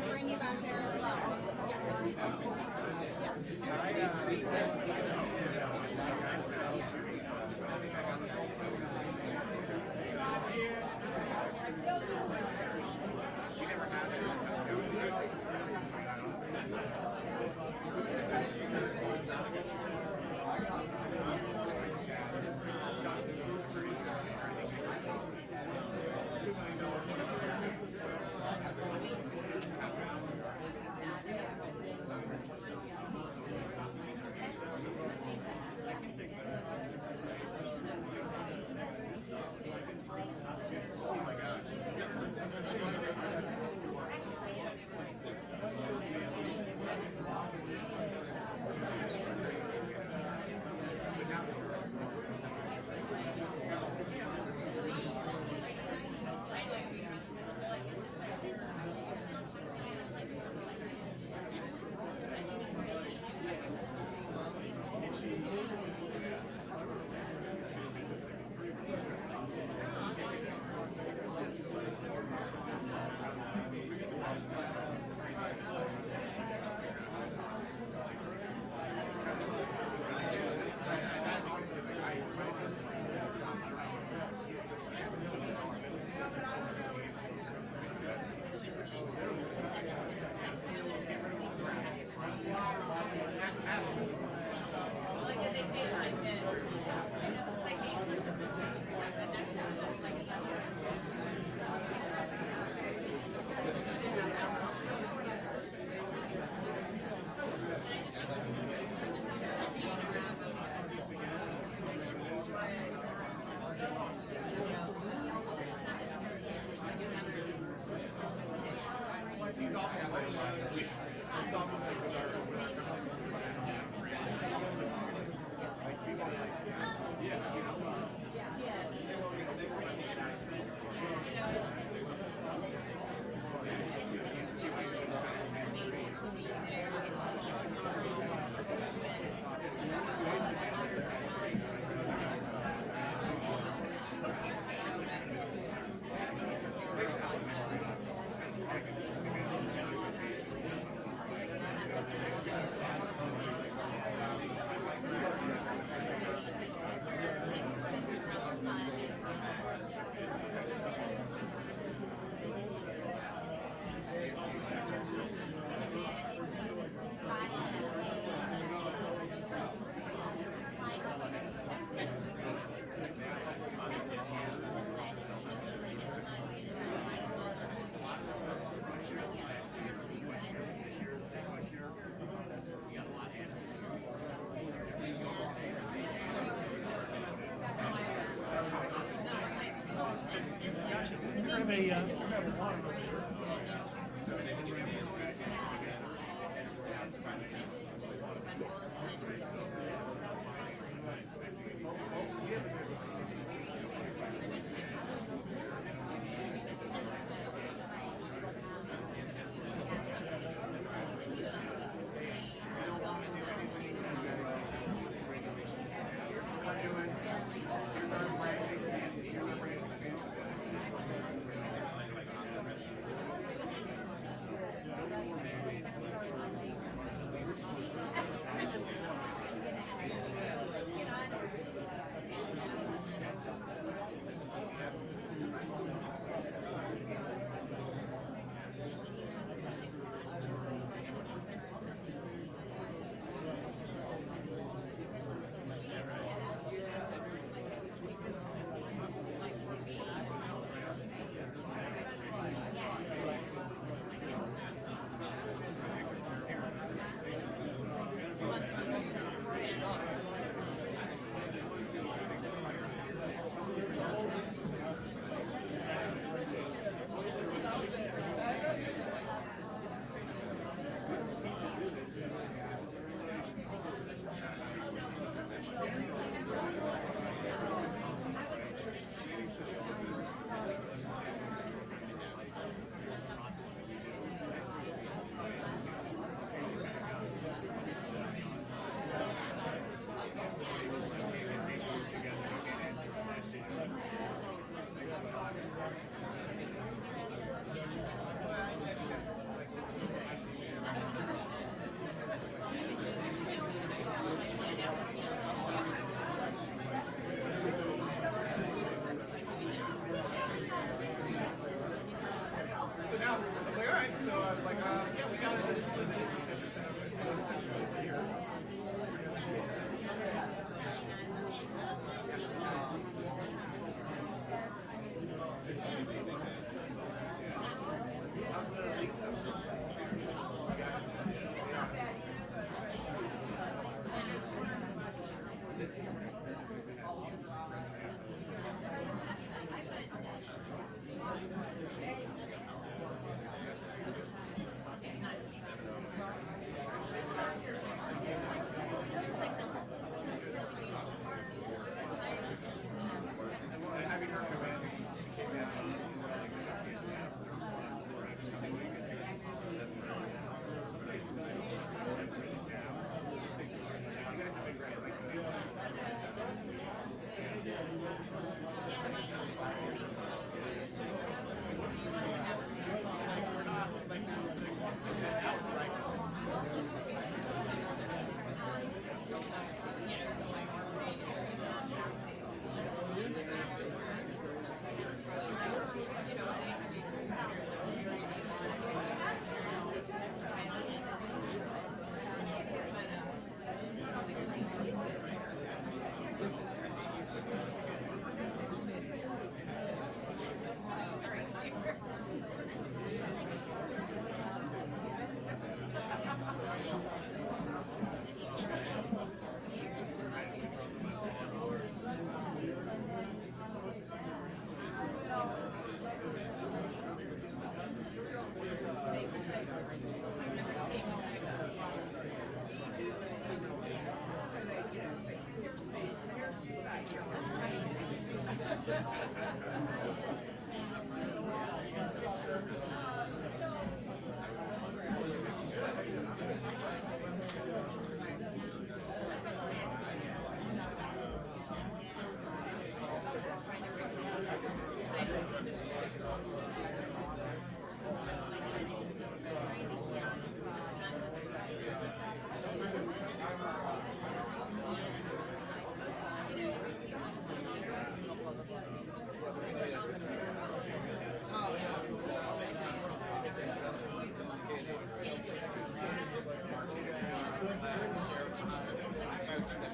Bring you back there as well.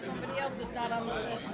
Somebody else is not on the list.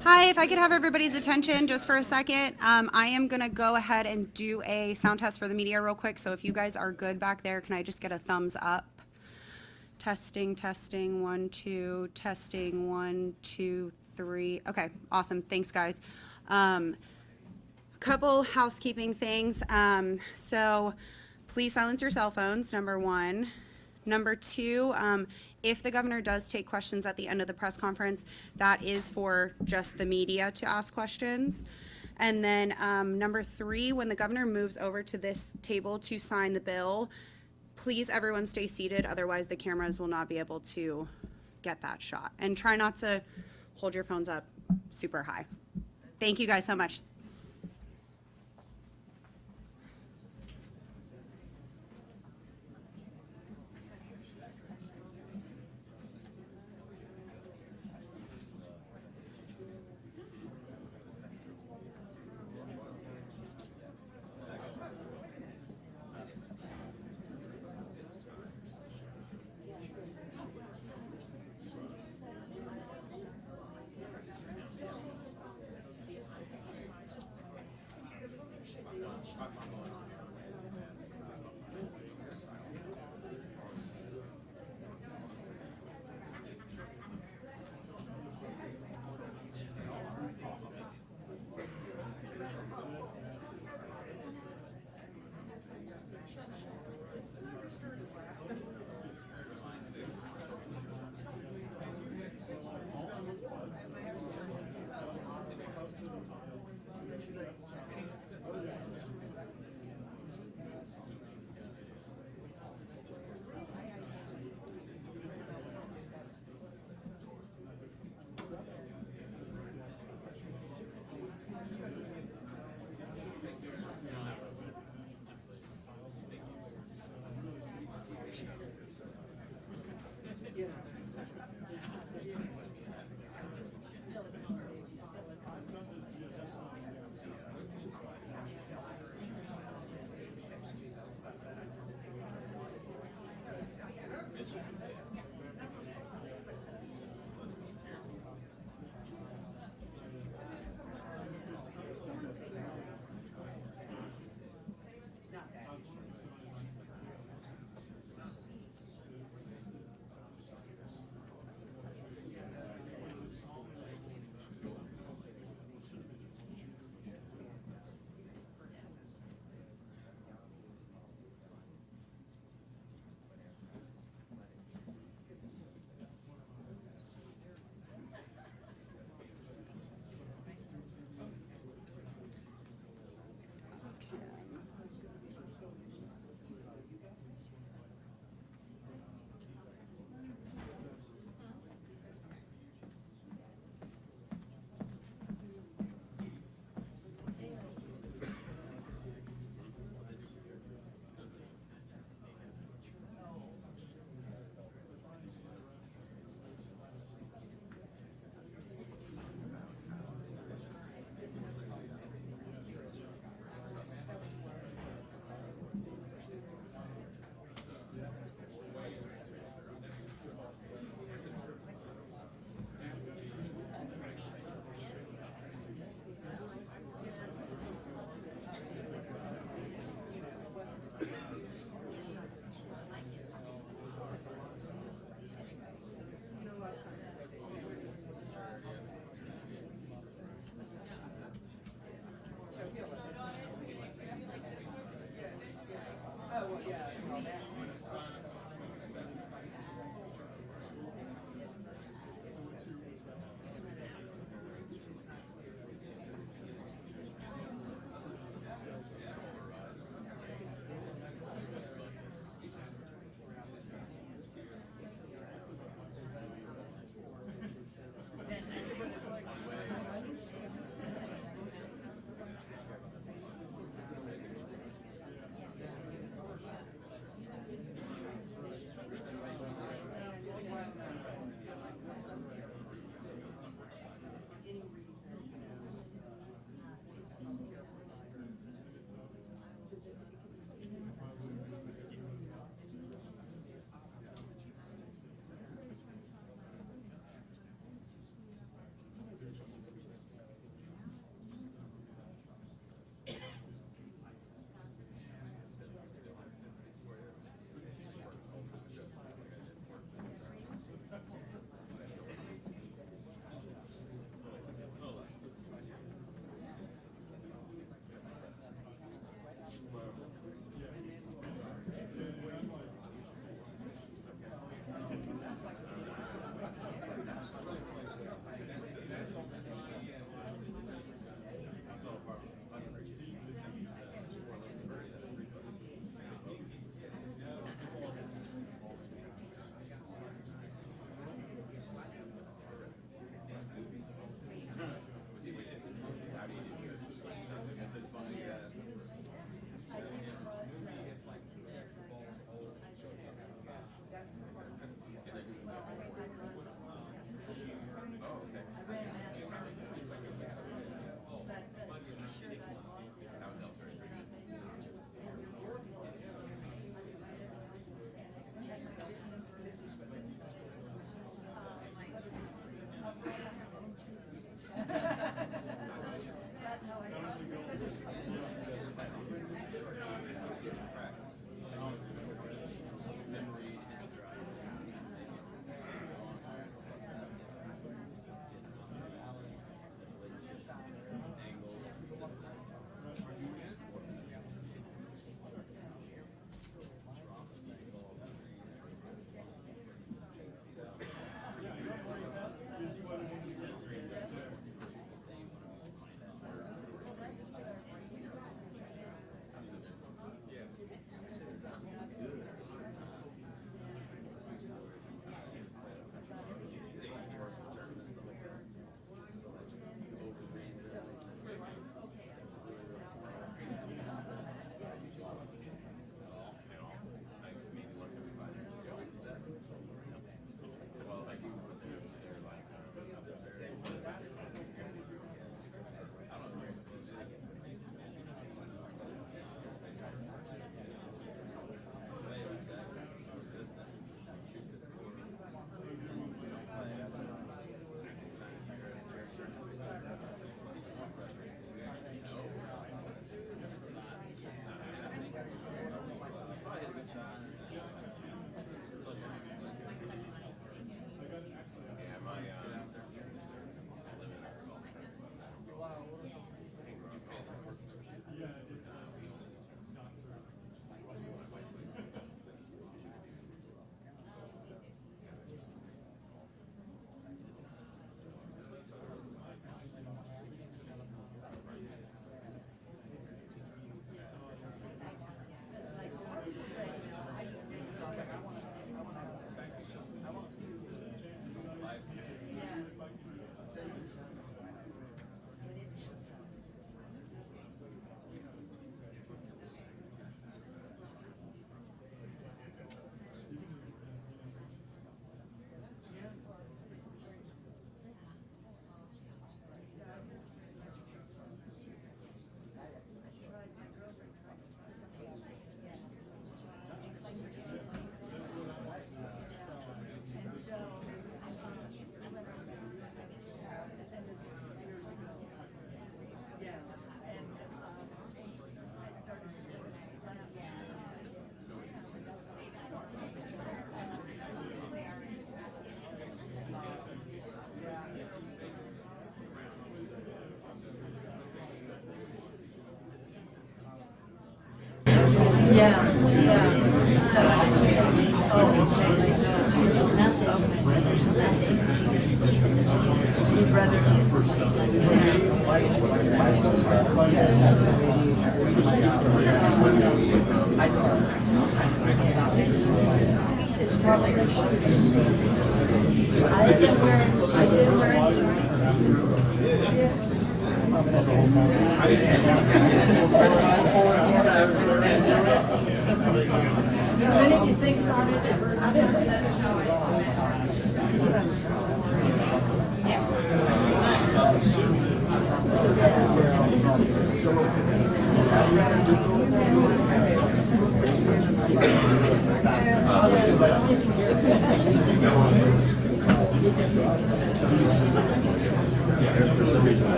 Hi, if I could have everybody's attention just for a second. I am going to go ahead and do a sound test for the media real quick. So if you guys are good back there, can I just get a thumbs up? Testing, testing, 1, 2, testing, 1, 2, 3. Okay, awesome. Thanks, guys. Couple housekeeping things. So please silence your cell phones, number 1. Number 2, if the governor does take questions at the end of the press conference, that is for just the media to ask questions. And then number 3, when the governor moves over to this table to sign the bill, please everyone stay seated, otherwise the cameras will not be able to get that shot. And try not to hold your phones up super high. Thank you guys so much.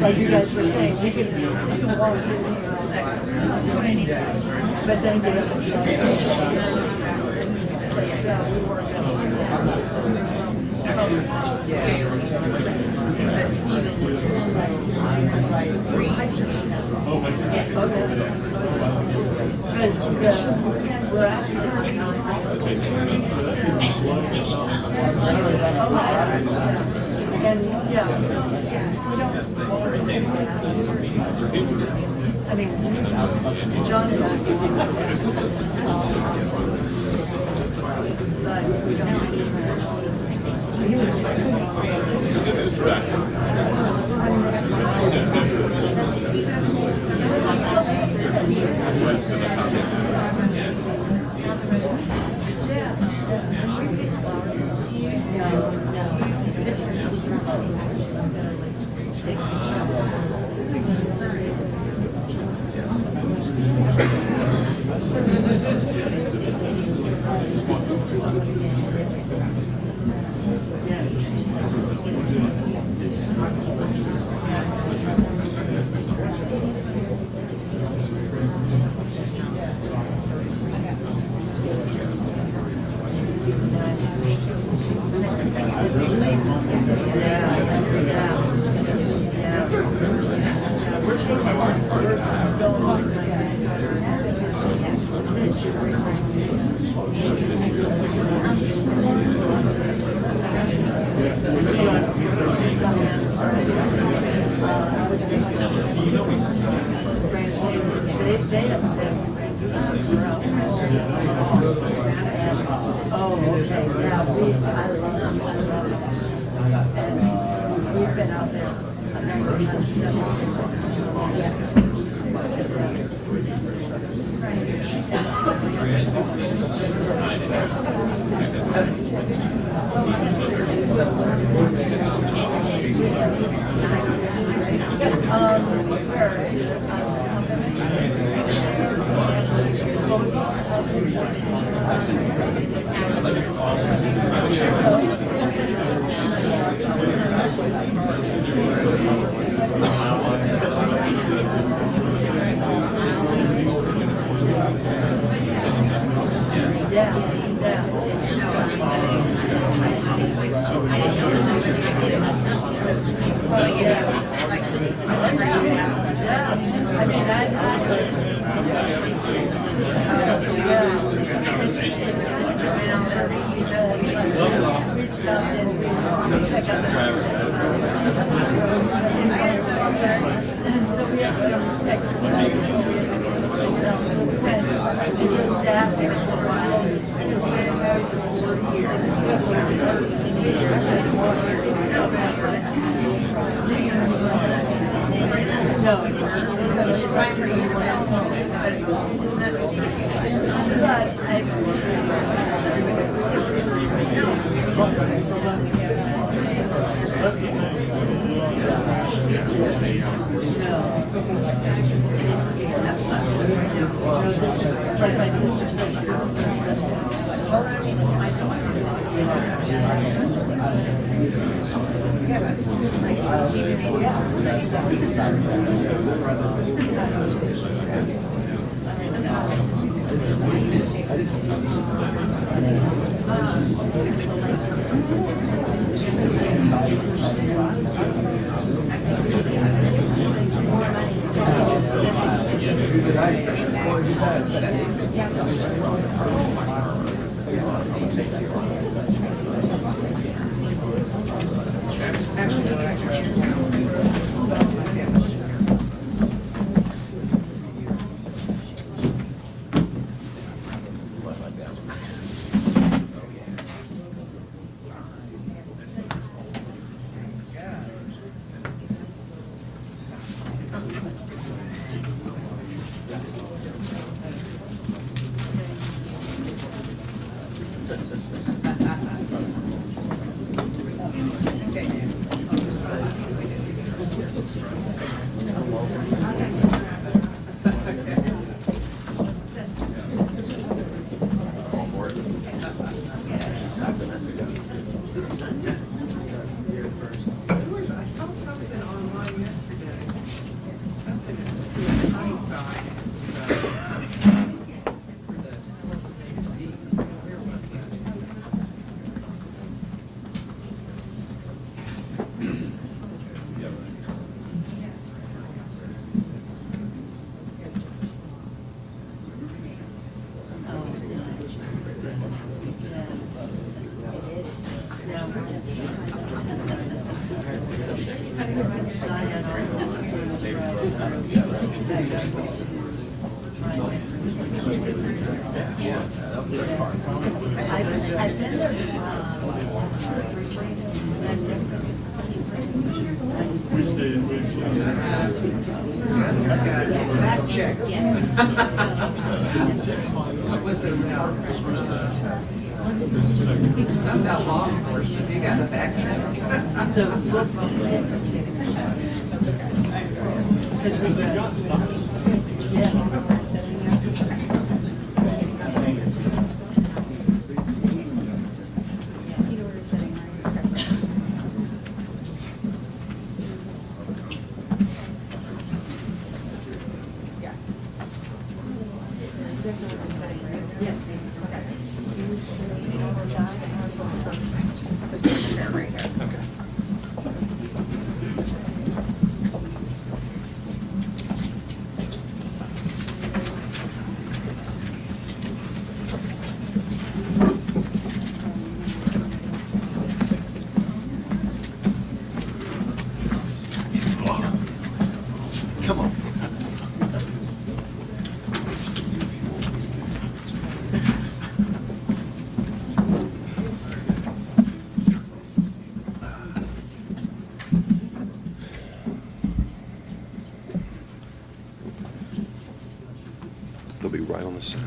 Like you guys were saying, we can walk through here, but then get up and try. So we work we're actually and yeah, we don't. I mean, John and I, but we don't. He was we've been out there a number of times. check out and so we had some extra time. And we just sat there for a while. No, but like my sister says, this is I've been there Fact check. Not about law enforcement, you got a fact check. So because we yeah. They'll be right on the side.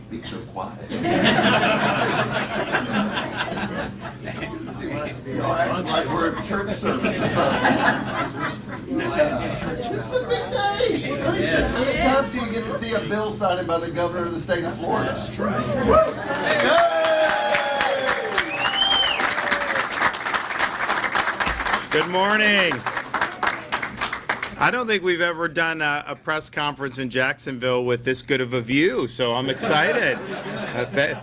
Be so quiet. Like we're at church service or something. This is a big day. How many times do you get to see a bill signed by the governor of the state of Florida? That's right. Good morning. I don't think we've ever done a press conference in Jacksonville with this good of a view, so I'm excited.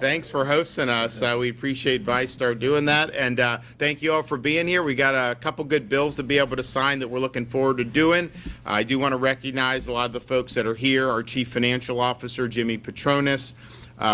Thanks for hosting us. We appreciate VyStar doing that, and thank you all for being here. We got a couple good bills to be able to sign that we're looking forward to doing. I do want to recognize a lot of the folks that are here. Our Chief Financial Officer, Jimmy Patronis,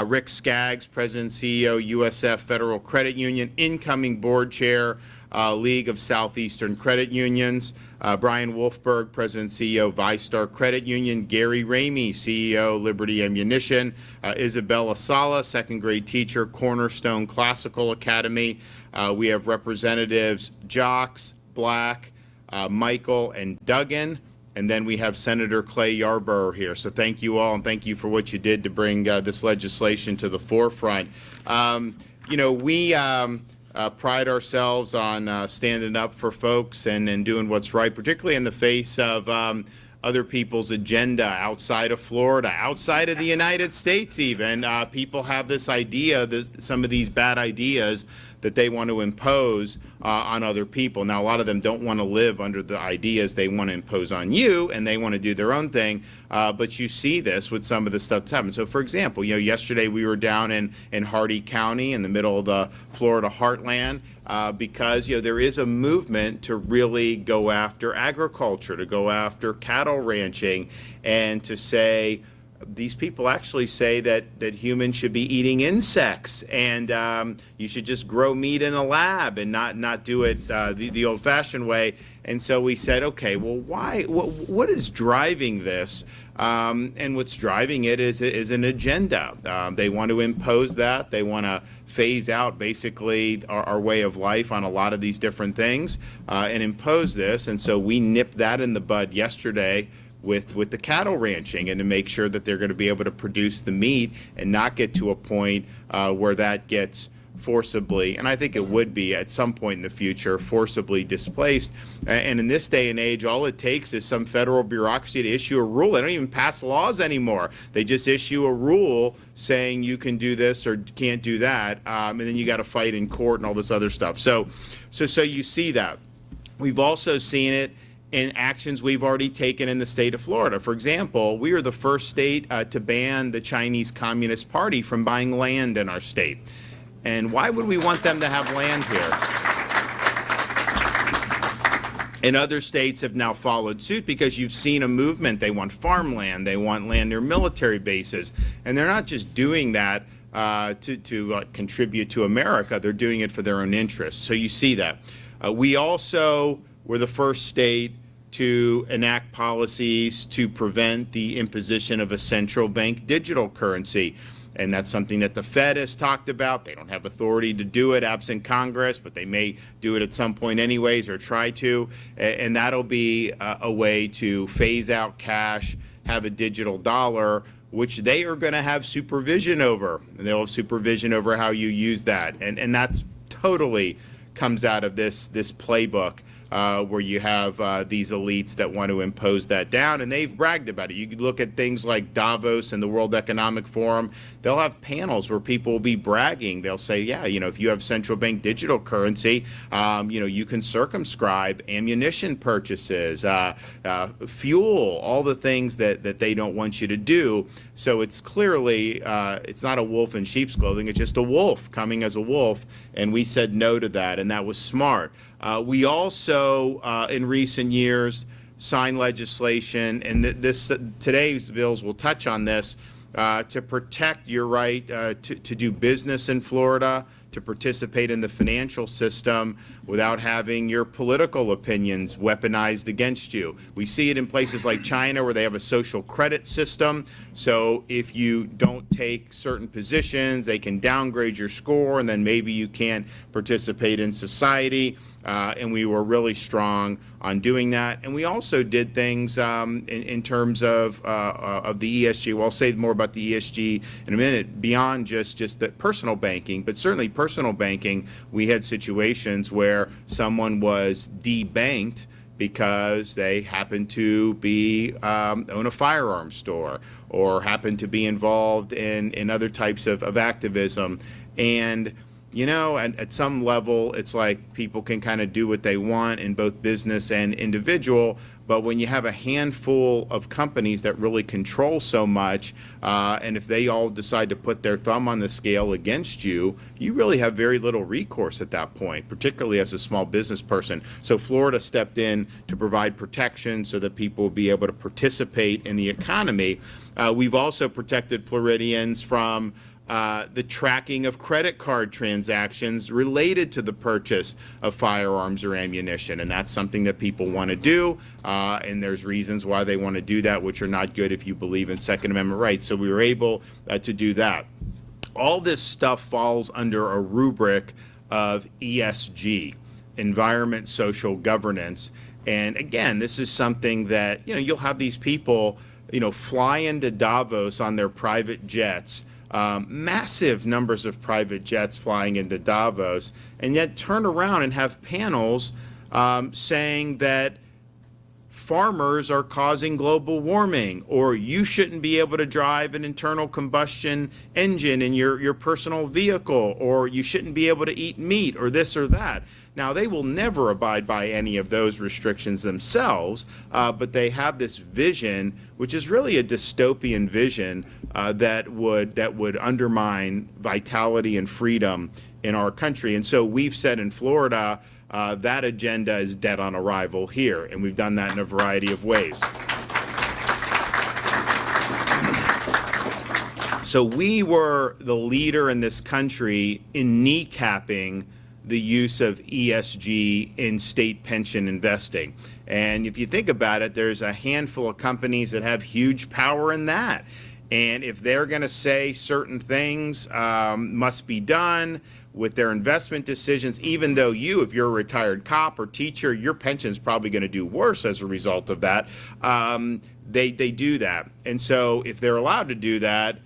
Rick Skaggs, President and CEO, USF Federal Credit Union, incoming board chair, League of Southeastern Credit Unions. Brian Wolfberg, President and CEO, VyStar Credit Union. Gary Ramey, CEO, Liberty Ammunition. Isabella Sala, second grade teacher, Cornerstone Classical Academy. We have Representatives Jocks, Black, Michael, and Duggan. And then we have Senator Clay Yarborough here. So thank you all, and thank you for what you did to bring this legislation to the forefront. We pride ourselves on standing up for folks and doing what's right, particularly in the face of other people's agenda outside of Florida, outside of the United States even. People have this idea, some of these bad ideas that they want to impose on other people. Now, a lot of them don't want to live under the ideas they want to impose on you, and they want to do their own thing. But you see this with some of the stuff that's happened. So, for example, yesterday we were down in Hardee County in the middle of the Florida heartland because, there is a movement to really go after agriculture, to go after cattle ranching, and to say, these people actually say that humans should be eating insects, and you should just grow meat in a lab and not do it the old-fashioned way. And so we said, okay, well, why? What is driving this? And what's driving it is an agenda. They want to impose that. They want to phase out basically our way of life on a lot of these different things and impose this. And so we nipped that in the bud yesterday with the cattle ranching, and to make sure that they're going to be able to produce the meat and not get to a point where that gets forcibly, and I think it would be at some point in the future, forcibly displaced. And in this day and age, all it takes is some federal bureaucracy to issue a rule. They don't even pass laws anymore. They just issue a rule saying you can do this or can't do that, and then you got to fight in court and all this other stuff. So you see that. We've also seen it in actions we've already taken in the state of Florida. For example, we are the first state to ban the Chinese Communist Party from buying land in our state. And why would we want them to have land here? And other states have now followed suit because you've seen a movement. They want farmland. They want land near military bases. And they're not just doing that to contribute to America. They're doing it for their own interests. So you see that. We also were the first state to enact policies to prevent the imposition of a central bank digital currency. And that's something that the Fed has talked about. They don't have authority to do it absent Congress, but they may do it at some point anyways, or try to. And that'll be a way to phase out cash, have a digital dollar, which they are going to have supervision over. And they'll have supervision over how you use that. And that's totally comes out of this playbook where you have these elites that want to impose that down, and they've bragged about it. You could look at things like Davos and the World Economic Forum. They'll have panels where people will be bragging. They'll say, yeah, if you have central bank digital currency, you can circumscribe ammunition purchases, fuel, all the things that they don't want you to do. So it's clearly, it's not a wolf in sheep's clothing. It's just a wolf coming as a wolf, and we said no to that, and that was smart. We also, in recent years, signed legislation, and today's bills will touch on this, to protect your right to do business in Florida, to participate in the financial system without having your political opinions weaponized against you. We see it in places like China where they have a social credit system. So if you don't take certain positions, they can downgrade your score, and then maybe you can't participate in society. And we were really strong on doing that. And we also did things in terms of the ESG. Well, I'll say more about the ESG in a minute, beyond just the personal banking, but certainly personal banking. We had situations where someone was debanked because they happened to be own a firearms store or happened to be involved in other types of activism. And at some level, it's like people can kind of do what they want in both business and individual. But when you have a handful of companies that really control so much, and if they all decide to put their thumb on the scale against you, you really have very little recourse at that point, particularly as a small business person. So Florida stepped in to provide protection so that people will be able to participate in the economy. We've also protected Floridians from the tracking of credit card transactions related to the purchase of firearms or ammunition. And that's something that people want to do, and there's reasons why they want to do that, which are not good if you believe in Second Amendment rights. So we were able to do that. All this stuff falls under a rubric of ESG, environment, social governance. And again, this is something that, you'll have these people, fly into Davos on their private jets, massive numbers of private jets flying into Davos, and yet turn around and have panels saying that farmers are causing global warming, or you shouldn't be able to drive an internal combustion engine in your personal vehicle, or you shouldn't be able to eat meat, or this or that. Now, they will never abide by any of those restrictions themselves, but they have this vision, which is really a dystopian vision that would undermine vitality and freedom in our country. And so we've said in Florida, that agenda is dead on arrival here, and we've done that in a variety of ways. So we were the leader in this country in kneecapping the use of ESG in state pension investing. And if you think about it, there's a handful of companies that have huge power in that. And if they're going to say certain things must be done with their investment decisions, even though if you're a retired cop or teacher, your pension is probably going to do worse as a result of that, they do that. And so if they're allowed to do that,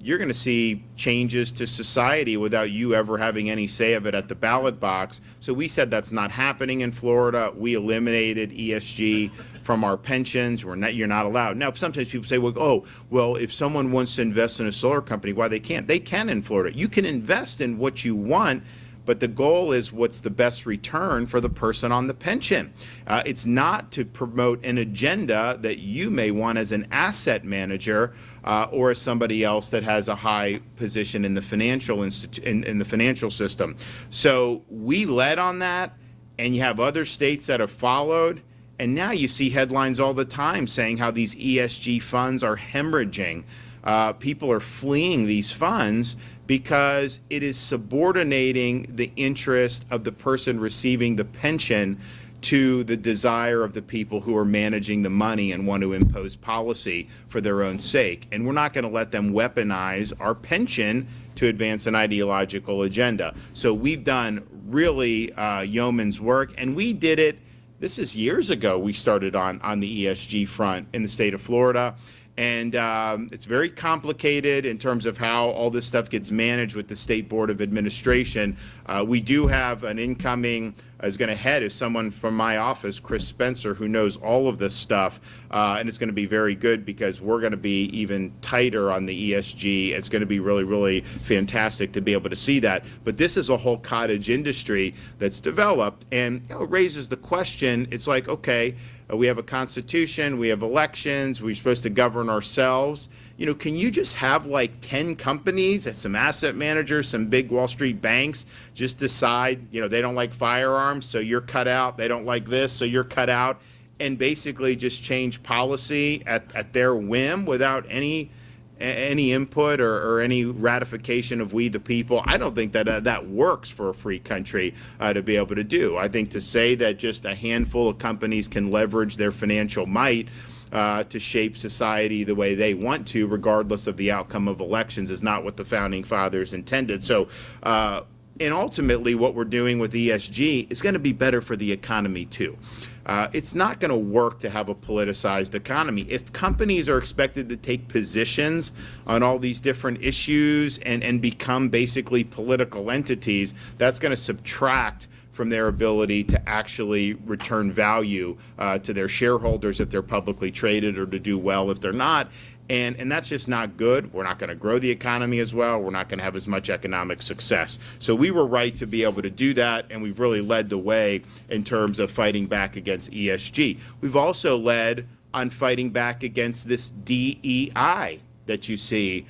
you're going to see changes to society without you ever having any say of it at the ballot box. So we said that's not happening in Florida. We eliminated ESG from our pensions. You're not allowed. Now, sometimes people say, well, if someone wants to invest in a solar company, why they can't? They can in Florida. You can invest in what you want, but the goal is what's the best return for the person on the pension. It's not to promote an agenda that you may want as an asset manager or as somebody else that has a high position in the financial in the financial system. So we led on that, and you have other states that have followed. And now you see headlines all the time saying how these ESG funds are hemorrhaging. People are fleeing these funds because it is subordinating the interest of the person receiving the pension to the desire of the people who are managing the money and want to impose policy for their own sake. And we're not going to let them weaponize our pension to advance an ideological agenda. So we've done really yeoman's work, and we did it. This is years ago we started on the ESG front in the state of Florida. And it's very complicated in terms of how all this stuff gets managed with the State Board of Administration. We do have an incoming, is going to head is someone from my office, Chris Spencer, who knows all of this stuff. And it's going to be very good because we're going to be even tighter on the ESG. It's going to be really, really fantastic to be able to see that. But this is a whole cottage industry that's developed, and it raises the question. It's like, okay, we have a constitution, we have elections, we're supposed to govern ourselves. Can you just have like 10 companies and some asset managers, some big Wall Street banks just decide, they don't like firearms, so you're cut out. They don't like this, so you're cut out, and basically just change policy at their whim without any input or any ratification of we the people? I don't think that that works for a free country to be able to do. I think to say that just a handful of companies can leverage their financial might to shape society the way they want to, regardless of the outcome of elections, is not what the Founding Fathers intended. So, and ultimately what we're doing with ESG is going to be better for the economy too. It's not going to work to have a politicized economy. If companies are expected to take positions on all these different issues and become basically political entities, that's going to subtract from their ability to actually return value to their shareholders if they're publicly traded, or to do well if they're not. And that's just not good. We're not going to grow the economy as well. We're not going to have as much economic success. So we were right to be able to do that, and we've really led the way in terms of fighting back against ESG. We've also led on fighting back against this DEI that you see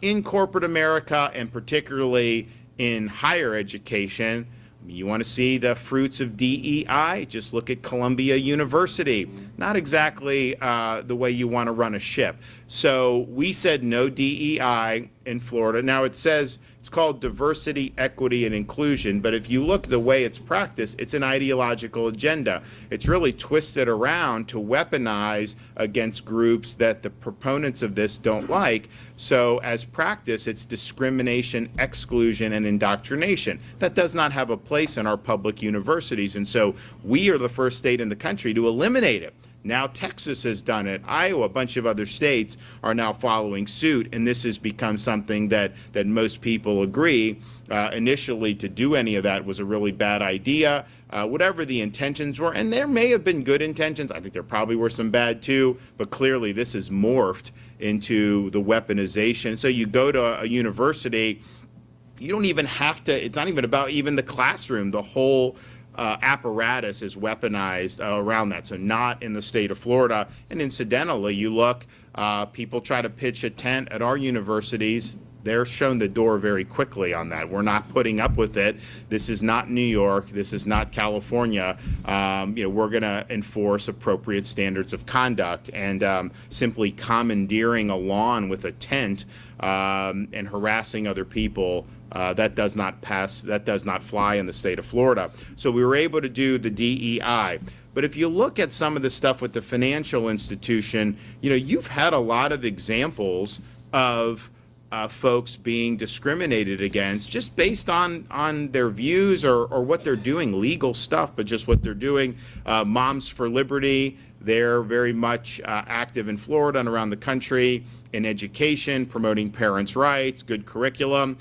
in corporate America, and particularly in higher education. You want to see the fruits of DEI? Just look at Columbia University. Not exactly the way you want to run a ship. So we said no DEI, in Florida. Now it says it's called diversity, equity, and inclusion, but if you look the way it's practiced, it's an ideological agenda. It's really twisted around to weaponize against groups that the proponents of this don't like. So as practice, it's discrimination, exclusion, and indoctrination. That does not have a place in our public universities, and so we are the first state in the country to eliminate it. Now Texas has done it. Iowa, a bunch of other states are now following suit, and this has become something that most people agree. Initially, to do any of that was a really bad idea, whatever the intentions were, and there may have been good intentions. I think there probably were some bad too, but clearly this has morphed into the weaponization. So you go to a university, you don't even have to, it's not even about even the classroom, the whole apparatus is weaponized around that. So not in the state of Florida. And incidentally, you look, people try to pitch a tent at our universities. They're shown the door very quickly on that. We're not putting up with it. This is not New York. This is not California. We're going to enforce appropriate standards of conduct, and simply commandeering a lawn with a tent and harassing other people, that does not pass. That does not fly in the state of Florida. So we were able to do the DEI. But if you look at some of the stuff with the financial institution, you've had a lot of examples of folks being discriminated against just based on their views or what they're doing, legal stuff, but just what they're doing. Moms for Liberty, they're very much active in Florida and around the country in education, promoting parents' rights, good curriculum.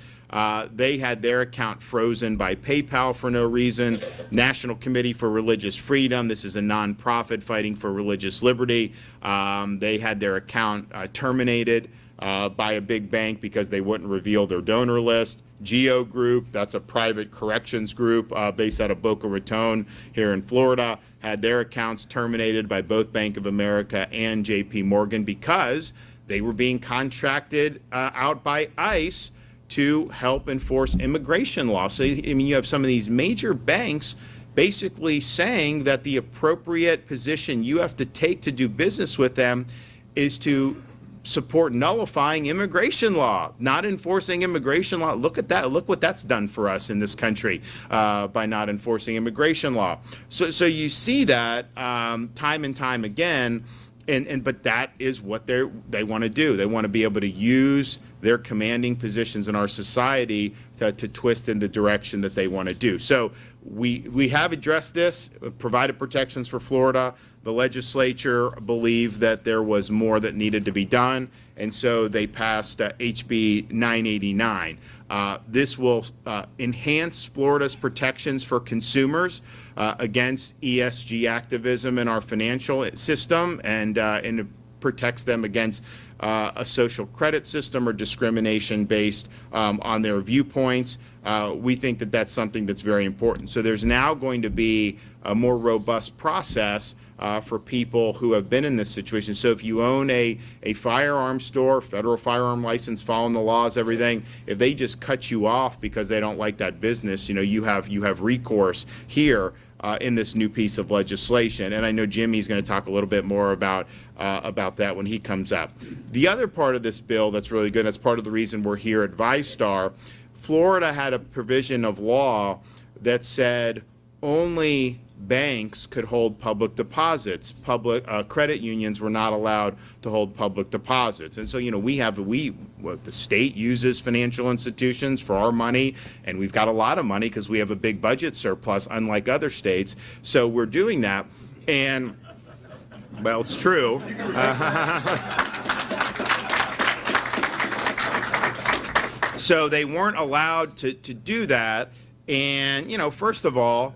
They had their account frozen by PayPal for no reason. National Committee for Religious Freedom, this is a nonprofit fighting for religious liberty. They had their account terminated by a big bank because they wouldn't reveal their donor list. GEO Group, that's a private corrections group based out of Boca Raton here in Florida, had their accounts terminated by both Bank of America and JP Morgan because they were being contracted out by ICE to help enforce immigration law. So, you have some of these major banks basically saying that the appropriate position you have to take to do business with them is to support nullifying immigration law, not enforcing immigration law. Look at that. Look what that's done for us in this country by not enforcing immigration law. So you see that time and time again, but that is what they want to do. They want to be able to use their commanding positions in our society to twist in the direction that they want to do. So we have addressed this, provided protections for Florida. The legislature believed that there was more that needed to be done, and so they passed HB 989. This will enhance Florida's protections for consumers against ESG activism in our financial system, and it protects them against a social credit system or discrimination based on their viewpoints. We think that that's something that's very important. So there's now going to be a more robust process for people who have been in this situation. So if you own a firearm store, federal firearm license, following the laws, everything, if they just cut you off because they don't like that business, you have recourse here in this new piece of legislation. And I know Jimmy's going to talk a little bit more about that when he comes up. The other part of this bill that's really good, that's part of the reason we're here at VyStar, Florida had a provision of law that said only banks could hold public deposits. Public credit unions were not allowed to hold public deposits. And so, the state uses financial institutions for our money, and we've got a lot of money because we have a big budget surplus, unlike other states. So we're doing that, and, well, it's true. So they weren't allowed to do that. And, first of all,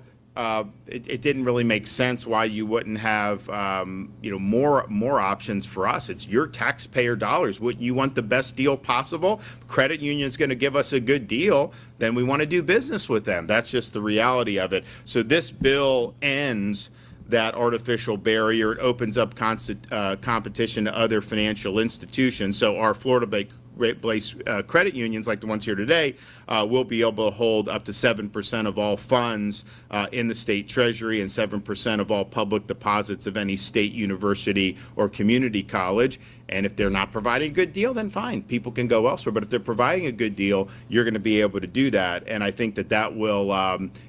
it didn't really make sense why you wouldn't have, more options for us. It's your taxpayer dollars. Wouldn't you want the best deal possible? Credit union's going to give us a good deal, then we want to do business with them. That's just the reality of it. So this bill ends that artificial barrier. It opens up competition to other financial institutions. So our Florida-based credit unions, like the ones here today, will be able to hold up to 7% of all funds in the state treasury and 7% of all public deposits of any state university or community college. And if they're not providing a good deal, then fine, people can go elsewhere. But if they're providing a good deal, you're going to be able to do that. And I think that will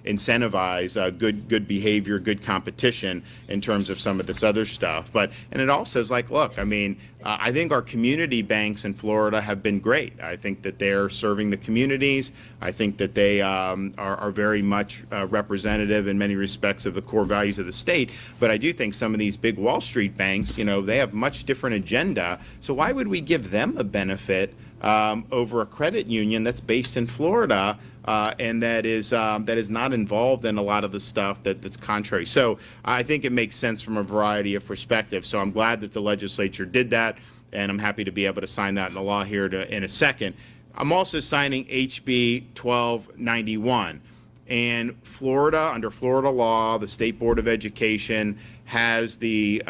incentivize good behavior, good competition in terms of some of this other stuff. And it also is like, look, I mean, I think our community banks in Florida have been great. I think that they're serving the communities. I think that they are very much representative in many respects of the core values of the state. But I do think some of these big Wall Street banks, they have much different agenda. So why would we give them a benefit over a credit union that's based in Florida and that is not involved in a lot of the stuff that's contrary? So I think it makes sense from a variety of perspectives. So I'm glad that the legislature did that, and I'm happy to be able to sign that into law here in a second. I'm also signing HB 1291. And Florida, under Florida law, the State Board of Education has the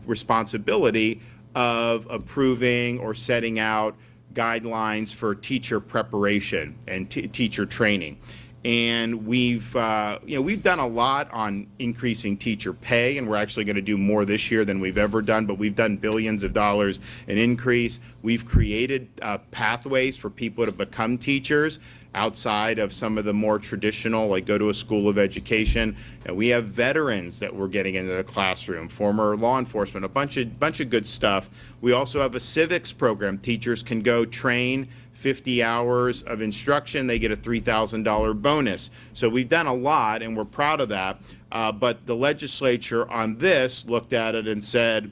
responsibility of approving or setting out guidelines for teacher preparation and teacher training. And we've done a lot on increasing teacher pay, and we're actually going to do more this year than we've ever done, but we've done billions of dollars in increase. We've created pathways for people to become teachers outside of some of the more traditional, like go to a school of education. And we have veterans that we're getting into the classroom, former law enforcement, a bunch of good stuff. We also have a civics program. Teachers can go train 50 hours of instruction, they get a $3,000 bonus. So we've done a lot, and we're proud of that. But the legislature on this looked at it and said,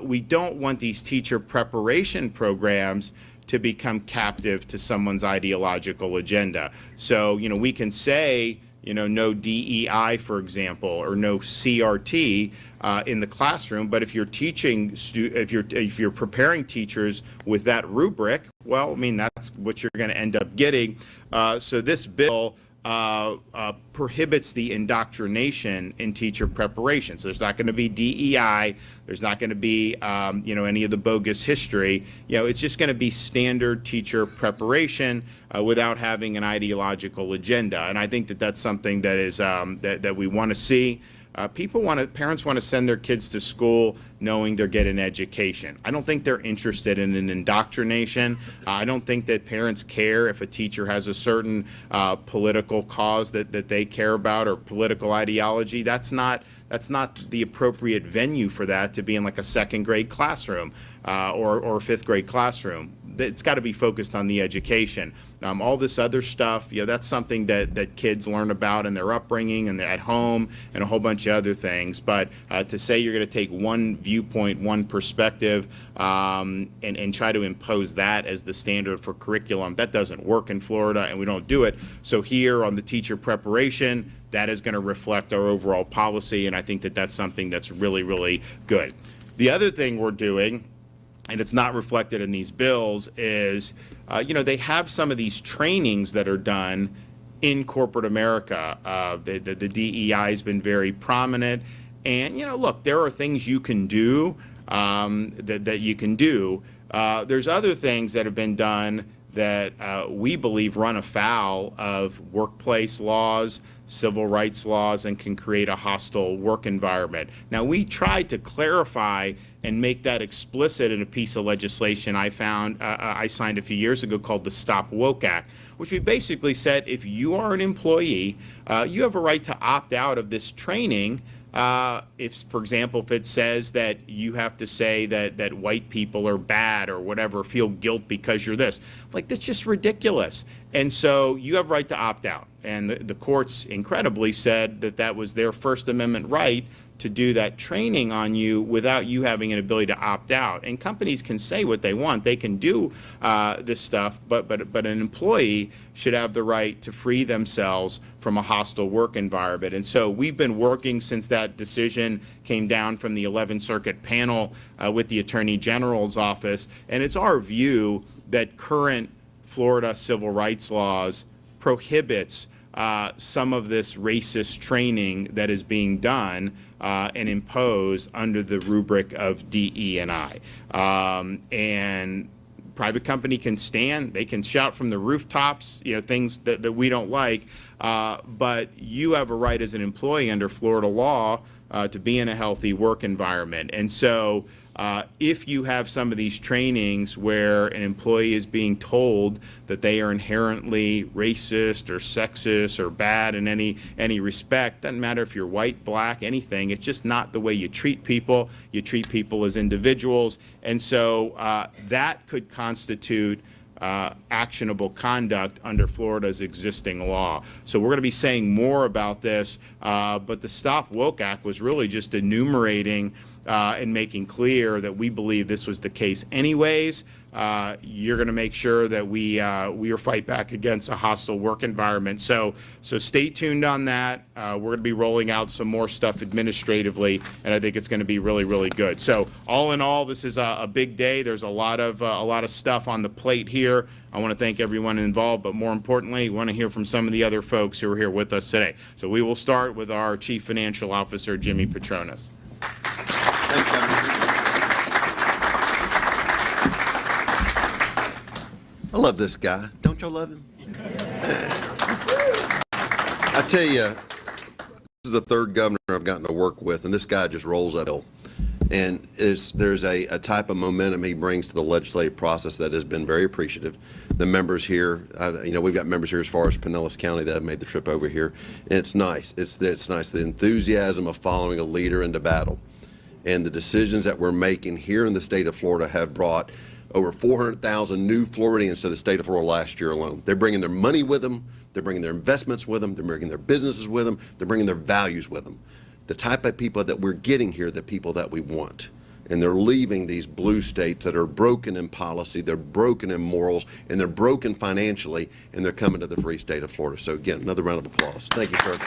we don't want these teacher preparation programs to become captive to someone's ideological agenda. So, we can say, no DEI, for example, or no CRT in the classroom. But if you're teaching, if you're preparing teachers with that rubric, well, I mean, that's what you're going to end up getting. So this bill prohibits the indoctrination in teacher preparation. So there's not going to be DEI. There's not going to be, any of the bogus history. It's just going to be standard teacher preparation without having an ideological agenda. And I think that that's something that is that we want to see. Parents want to send their kids to school knowing they're getting education. I don't think they're interested in an indoctrination. I don't think that parents care if a teacher has a certain political cause that they care about or political ideology. That's not the appropriate venue for that, to be in like a second grade classroom or fifth grade classroom. It's got to be focused on the education. All this other stuff, that's something that kids learn about in their upbringing and at home and a whole bunch of other things. But to say you're going to take one viewpoint, one perspective, and try to impose that as the standard for curriculum, that doesn't work in Florida, and we don't do it. So here on the teacher preparation, that is going to reflect our overall policy, and I think that that's something that's really, really good. The other thing we're doing, and it's not reflected in these bills, is, they have some of these trainings that are done in corporate America. The DEI has been very prominent. And, look, there are things you can do that you can do. There's other things that have been done that we believe run afoul of workplace laws, civil rights laws, and can create a hostile work environment. Now, we tried to clarify and make that explicit in a piece of legislation I signed a few years ago called the Stop Woke Act, which we basically said if you are an employee, you have a right to opt out of this training. If, for example, if it says that you have to say that white people are bad or whatever, feel guilt because you're this, like, that's just ridiculous. And so you have a right to opt out. And the courts incredibly said that was their First Amendment right to do that training on you without you having an ability to opt out. And companies can say what they want. They can do this stuff, but an employee should have the right to free themselves from a hostile work environment. And so we've been working since that decision came down from the 11th Circuit panel with the Attorney General's office. And it's our view that current Florida civil rights laws prohibits some of this racist training that is being done and imposed under the rubric of DE&I. And private company can they can shout from the rooftops, things that we don't like, but you have a right as an employee under Florida law to be in a healthy work environment. And so if you have some of these trainings where an employee is being told that they are inherently racist or sexist or bad in any respect, doesn't matter if you're white, black, anything, it's just not the way you treat people. You treat people as individuals. And so that could constitute actionable conduct under Florida's existing law. So we're going to be saying more about this, but the Stop Woke Act was really just enumerating and making clear that we believe this was the case anyways. You're going to make sure that we fight back against a hostile work environment. So stay tuned on that. We're going to be rolling out some more stuff administratively, and I think it's going to be really, really good. So all in all, this is a big day. There's a lot of stuff on the plate here. I want to thank everyone involved, but more importantly, we want to hear from some of the other folks who are here with us today. So we will start with our Chief Financial Officer, Jimmy Patronis. Thanks, Governor. I love this guy. Don't y'all love him? I tell you, this is the third governor I've gotten to work with, and this guy just rolls that hill. And there's a type of momentum he brings to the legislative process that has been very appreciative. The members here, we've got members here as far as Pinellas County that have made the trip over here. And it's nice. It's nice. The enthusiasm of following a leader into battle. And the decisions that we're making here in the state of Florida have brought over 400,000 new Floridians to the state of Florida last year alone. They're bringing their money with them. They're bringing their investments with them. They're bringing their businesses with them. They're bringing their values with them. The type of people that we're getting here, the people that we want. And they're leaving these blue states that are broken in policy, they're broken in morals, and they're broken financially, and they're coming to the free state of Florida. So again, another round of applause. Thank you, sir.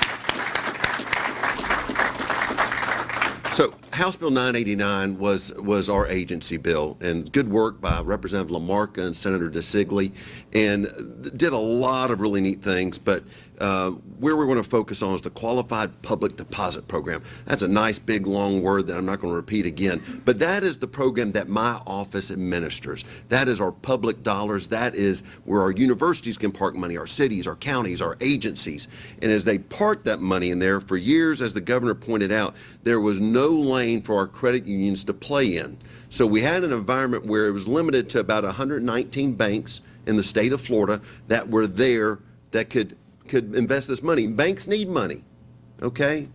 So House Bill 989 was our agency bill, and good work by Representative LaMarca and Senator DeSantis, and did a lot of really neat things, but where we want to focus on is the Qualified Public Deposit Program. That's a nice, big, long word that I'm not going to repeat again, but that is the program that my office administers. That is our public dollars. That is where our universities can park money, our cities, our counties, our agencies. And as they park that money in there, for years, as the governor pointed out, there was no lane for our credit unions to play in. So we had an environment where it was limited to about 119 banks in the state of Florida that were there that could invest this money. Banks need money, okay?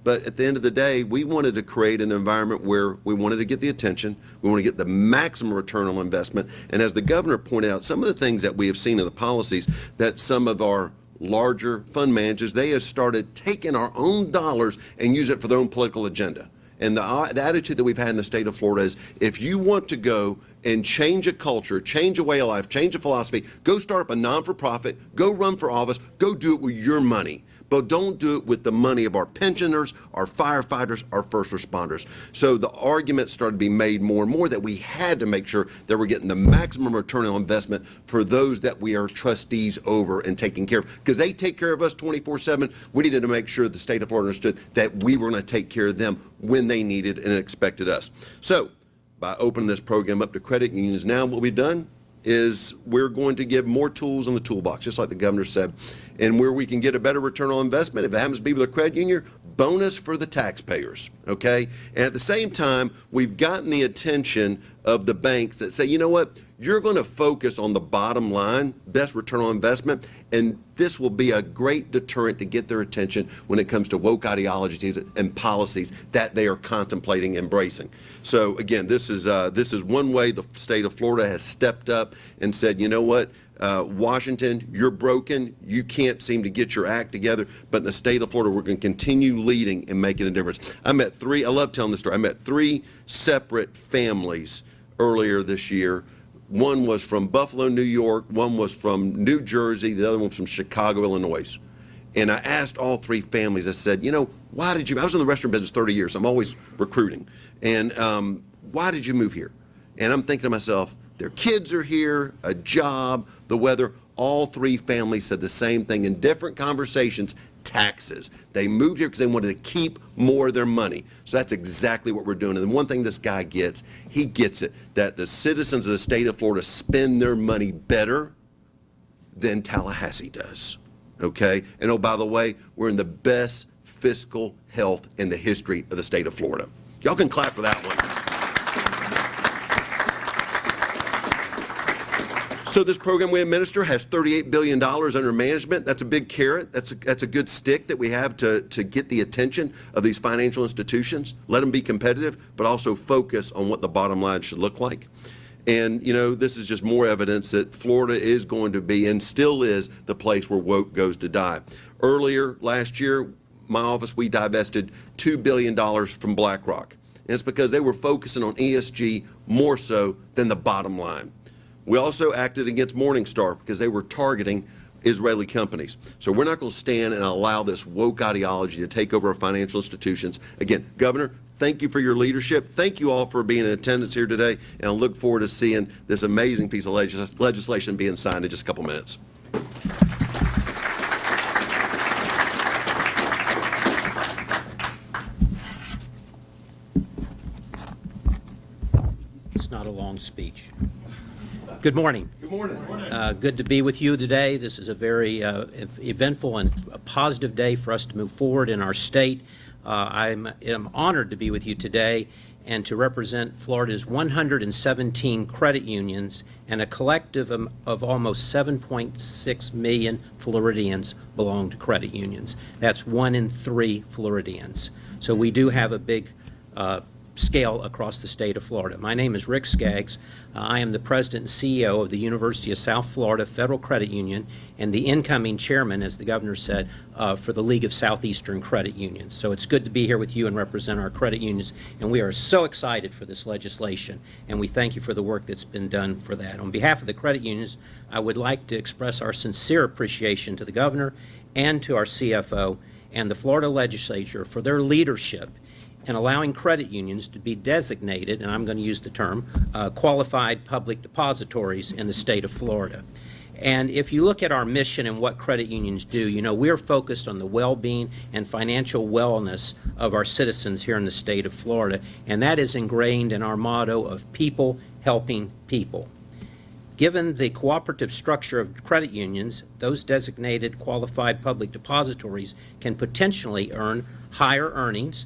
But at the end of the day, we wanted to create an environment where we wanted to get the attention, we want to get the maximum return on investment, and as the governor pointed out, some of the things that we have seen in the policies that some of our larger fund managers, they have started taking our own dollars and use it for their own political agenda. And the attitude that we've had in the state of Florida is, if you want to go and change a culture, change a way of life, change a philosophy, go start up a non-for-profit, go run for office, go do it with your money. But don't do it with the money of our pensioners, our firefighters, our first responders. So the argument started being made more and more that we had to make sure that we're getting the maximum return on investment for those that we are trustees over and taking care of. Because they take care of us 24/7. We needed to make sure the state of Florida understood that we were going to take care of them when they needed and expected us. So by opening this program up to credit unions, now what we've done is we're going to give more tools in the toolbox, just like the governor said, and where we can get a better return on investment. If it happens to be with a credit union, bonus for the taxpayers, okay? And at the same time, we've gotten the attention of the banks that say, you know what, you're going to focus on the bottom line, best return on investment, and this will be a great deterrent to get their attention when it comes to woke ideologies and policies that they are contemplating embracing. So again, this is one way the state of Florida has stepped up and said, you know what, Washington, you're broken. You can't seem to get your act together. But in the state of Florida, we're going to continue leading and making a difference. I love telling this story. I met 3 separate families earlier this year. One was from Buffalo, New York. One was from New Jersey. The other one was from Chicago, Illinois. And I asked all 3 families, I said, you know, I was in the restaurant business 30 years. So I'm always recruiting. And why did you move here? And I'm thinking to myself, their kids are here, a job, the weather. All 3 families said the same thing in different conversations: taxes. They moved here because they wanted to keep more of their money. So that's exactly what we're doing. And one thing this guy gets, he gets it, that the citizens of the state of Florida spend their money better than Tallahassee does, okay? And oh, by the way, we're in the best fiscal health in the history of the state of Florida. Y'all can clap for that one. So this program we administer has $38 billion under management. That's a big carrot. That's a good stick that we have to get the attention of these financial institutions. Let them be competitive, but also focus on what the bottom line should look like. And, you know, this is just more evidence that Florida is going to be and still is the place where woke goes to die. Earlier last year, my office, we divested $2 billion from BlackRock. And it's because they were focusing on ESG more so than the bottom line. We also acted against Morningstar because they were targeting Israeli companies. So we're not going to stand and allow this woke ideology to take over our financial institutions. Again, Governor, thank you for your leadership. Thank you all for being in attendance here today, and I look forward to seeing this amazing piece of legislation being signed in just a couple minutes. It's not a long speech. Good morning. Good morning. Good to be with you today. This is a very eventful and a positive day for us to move forward in our state. I am honored to be with you today and to represent Florida's 117 credit unions and a collective of almost 7.6 million Floridians belong to credit unions. That's 1 in 3 Floridians. So we do have a big scale across the state of Florida. My name is Rick Skaggs. I am the president and CEO of the University of South Florida Federal Credit Union and the incoming chairman, as the governor said, for the League of Southeastern Credit Unions. So it's good to be here with you and represent our credit unions, and we are so excited for this legislation, and we thank you for the work that's been done for that. On behalf of the credit unions, I would like to express our sincere appreciation to the governor and to our CFO and the Florida legislature for their leadership and allowing credit unions to be designated, and I'm going to use the term, qualified public depositories in the state of Florida. And if you look at our mission and what credit unions do, you know, we're focused on the well-being and financial wellness of our citizens here in the state of Florida, and that is ingrained in our motto of people helping people. Given the cooperative structure of credit unions, those designated qualified public depositories can potentially earn higher earnings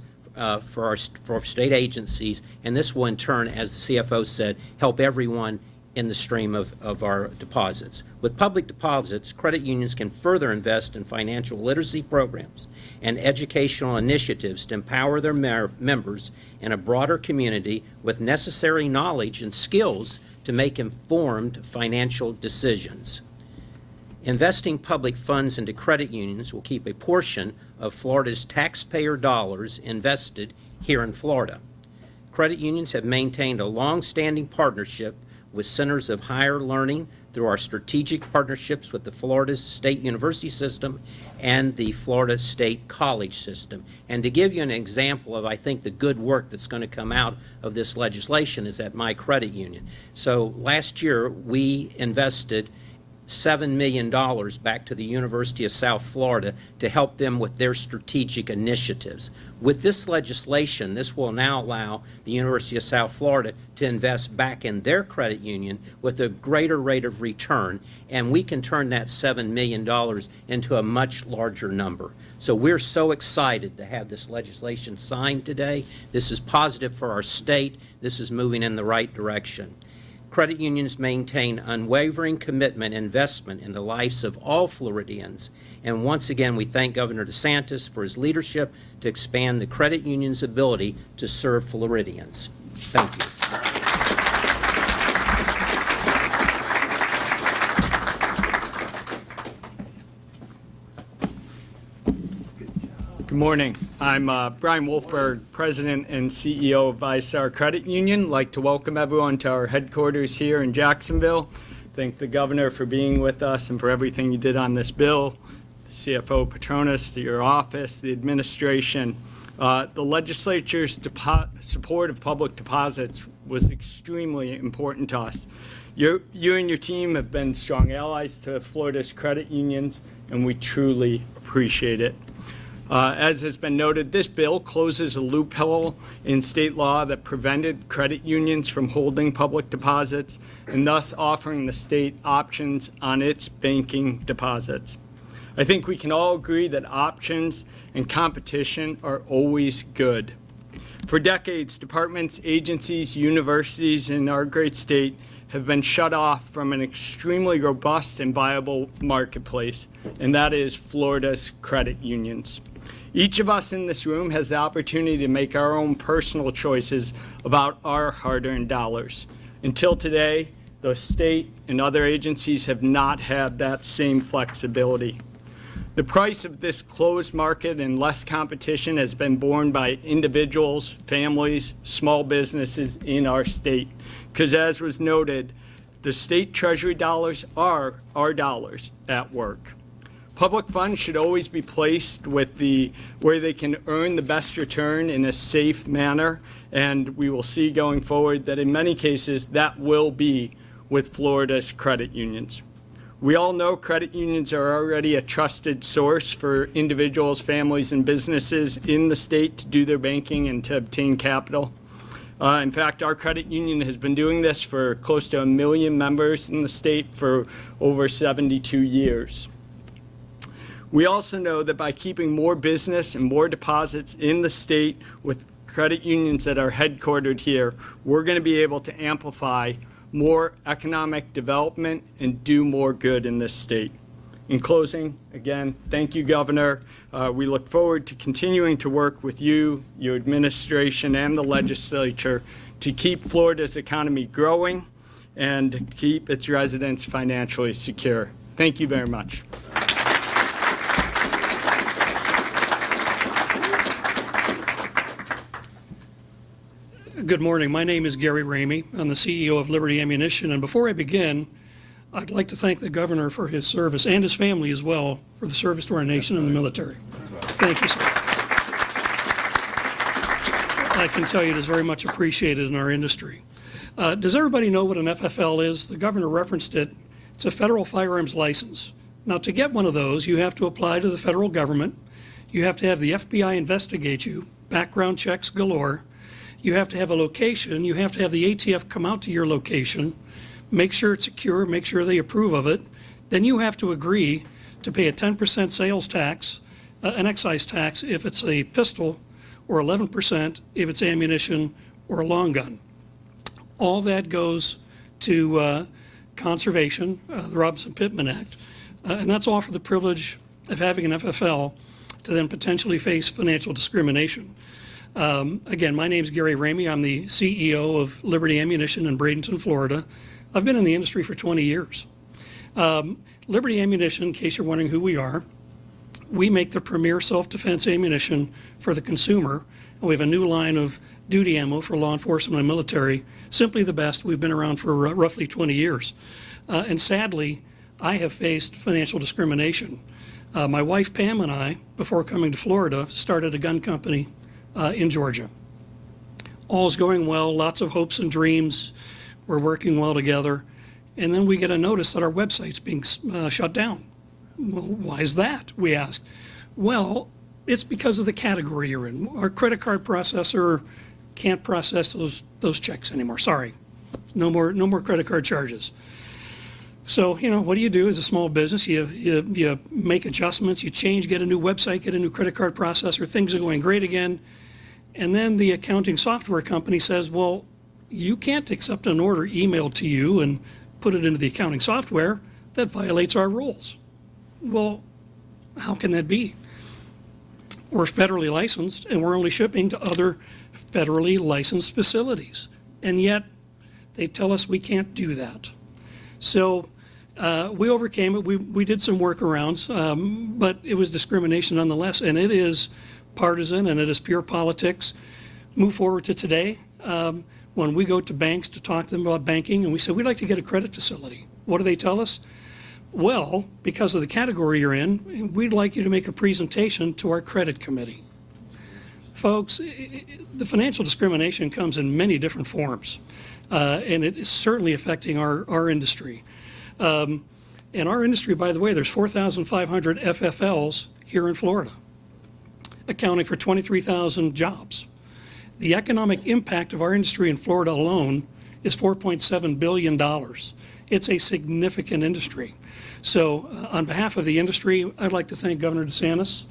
for state agencies, and this will in turn, as the CFO said, help everyone in the stream of our deposits. With public deposits, credit unions can further invest in financial literacy programs and educational initiatives to empower their members in a broader community with necessary knowledge and skills to make informed financial decisions. Investing public funds into credit unions will keep a portion of Florida's taxpayer dollars invested here in Florida. Credit unions have maintained a long-standing partnership with centers of higher learning through our strategic partnerships with the Florida State University System and the Florida State College System. And to give you an example of, I think, the good work that's going to come out of this legislation is at my credit union. So last year, we invested $7 million back to the University of South Florida to help them with their strategic initiatives. With this legislation, this will now allow the University of South Florida to invest back in their credit union with a greater rate of return, and we can turn that $7 million into a much larger number. So we're so excited to have this legislation signed today. This is positive for our state. This is moving in the right direction. Credit unions maintain unwavering commitment and investment in the lives of all Floridians. And once again, we thank Governor DeSantis for his leadership to expand the credit union's ability to serve Floridians. Thank you. Good morning. I'm Brian Wolfberg, President and CEO of VyStar Credit Union. I'd like to welcome everyone to our headquarters here in Jacksonville. Thank the Governor for being with us and for everything you did on this bill, the CFO Patronis, to your office, the administration. The legislature's support of public deposits was extremely important to us. You and your team have been strong allies to Florida's credit unions, and we truly appreciate it. As has been noted, this bill closes a loophole in state law that prevented credit unions from holding public deposits and thus offering the state options on its banking deposits. I think we can all agree that options and competition are always good. For decades, departments, agencies, universities in our great state have been shut off from an extremely robust and viable marketplace, and that is Florida's credit unions. Each of us in this room has the opportunity to make our own personal choices about our hard-earned dollars. Until today, the state and other agencies have not had that same flexibility. The price of this closed market and less competition has been borne by individuals, families, small businesses in our state. Because as was noted, the state treasury dollars are our dollars at work. Public funds should always be placed with where they can earn the best return in a safe manner, and we will see going forward that in many cases that will be with Florida's credit unions. We all know credit unions are already a trusted source for individuals, families, and businesses in the state to do their banking and to obtain capital. In fact, our credit union has been doing this for close to 1 million members in the state for over 72 years. We also know that by keeping more business and more deposits in the state with credit unions that are headquartered here, we're going to be able to amplify more economic development and do more good in this state. In closing, again, thank you, Governor. We look forward to continuing to work with you, your administration, and the legislature to keep Florida's economy growing and keep its residents financially secure. Thank you very much. Good morning. My name is Gary Ramey. I'm the CEO of Liberty Ammunition. And before I begin, I'd like to thank the governor for his service and his family as well for the service to our nation and the military. Thank you, sir. I can tell you it is very much appreciated in our industry. Does everybody know what an FFL is? The governor referenced it. It's a federal firearms license. Now, to get one of those, you have to apply to the federal government. You have to have the FBI investigate you, background checks galore. You have to have a location. You have to have the ATF come out to your location, make sure it's secure, make sure they approve of it. Then you have to agree to pay a 10% sales tax, an excise tax if it's a pistol, or 11% if it's ammunition or a long gun. All that goes to conservation, the Robinson-Pittman Act, and that's all for the privilege of having an FFL to then potentially face financial discrimination. Again, my name is Gary Ramey. I'm the CEO of Liberty Ammunition in Bradenton, Florida. I've been in the industry for 20 years. Liberty Ammunition, in case you're wondering who we are, we make the premier self-defense ammunition for the consumer. And we have a new line of duty ammo for law enforcement and military, simply the best. We've been around for roughly 20 years. And sadly, I have faced financial discrimination. My wife Pam and I, before coming to Florida, started a gun company in Georgia. All's going well, lots of hopes and dreams. We're working well together. And then we get a notice that our website's being shut down. Well, why is that? We asked. Well, it's because of the category you're in. Our credit card processor can't process those checks anymore. Sorry. No more credit card charges. So, what do you do as a small business? You make adjustments, you change, get a new website, get a new credit card processor, things are going great again. And then the accounting software company says, well, you can't accept an order emailed to you and put it into the accounting software. That violates our rules. Well, how can that be? We're federally licensed and we're only shipping to other federally licensed facilities. And yet they tell us we can't do that. So we overcame it. We did some workarounds, but it was discrimination nonetheless, and it is partisan and it is pure politics. Move forward to today. When we go to banks to talk to them about banking and we say, we'd like to get a credit facility. What do they tell us? Well, because of the category you're in, we'd like you to make a presentation to our credit committee. Folks, the financial discrimination comes in many different forms, and it is certainly affecting our industry. In our industry, by the way, there's 4,500 FFLs here in Florida, accounting for 23,000 jobs. The economic impact of our industry in Florida alone is $4.7 billion. It's a significant industry. So on behalf of the industry, I'd like to thank Governor DeSantis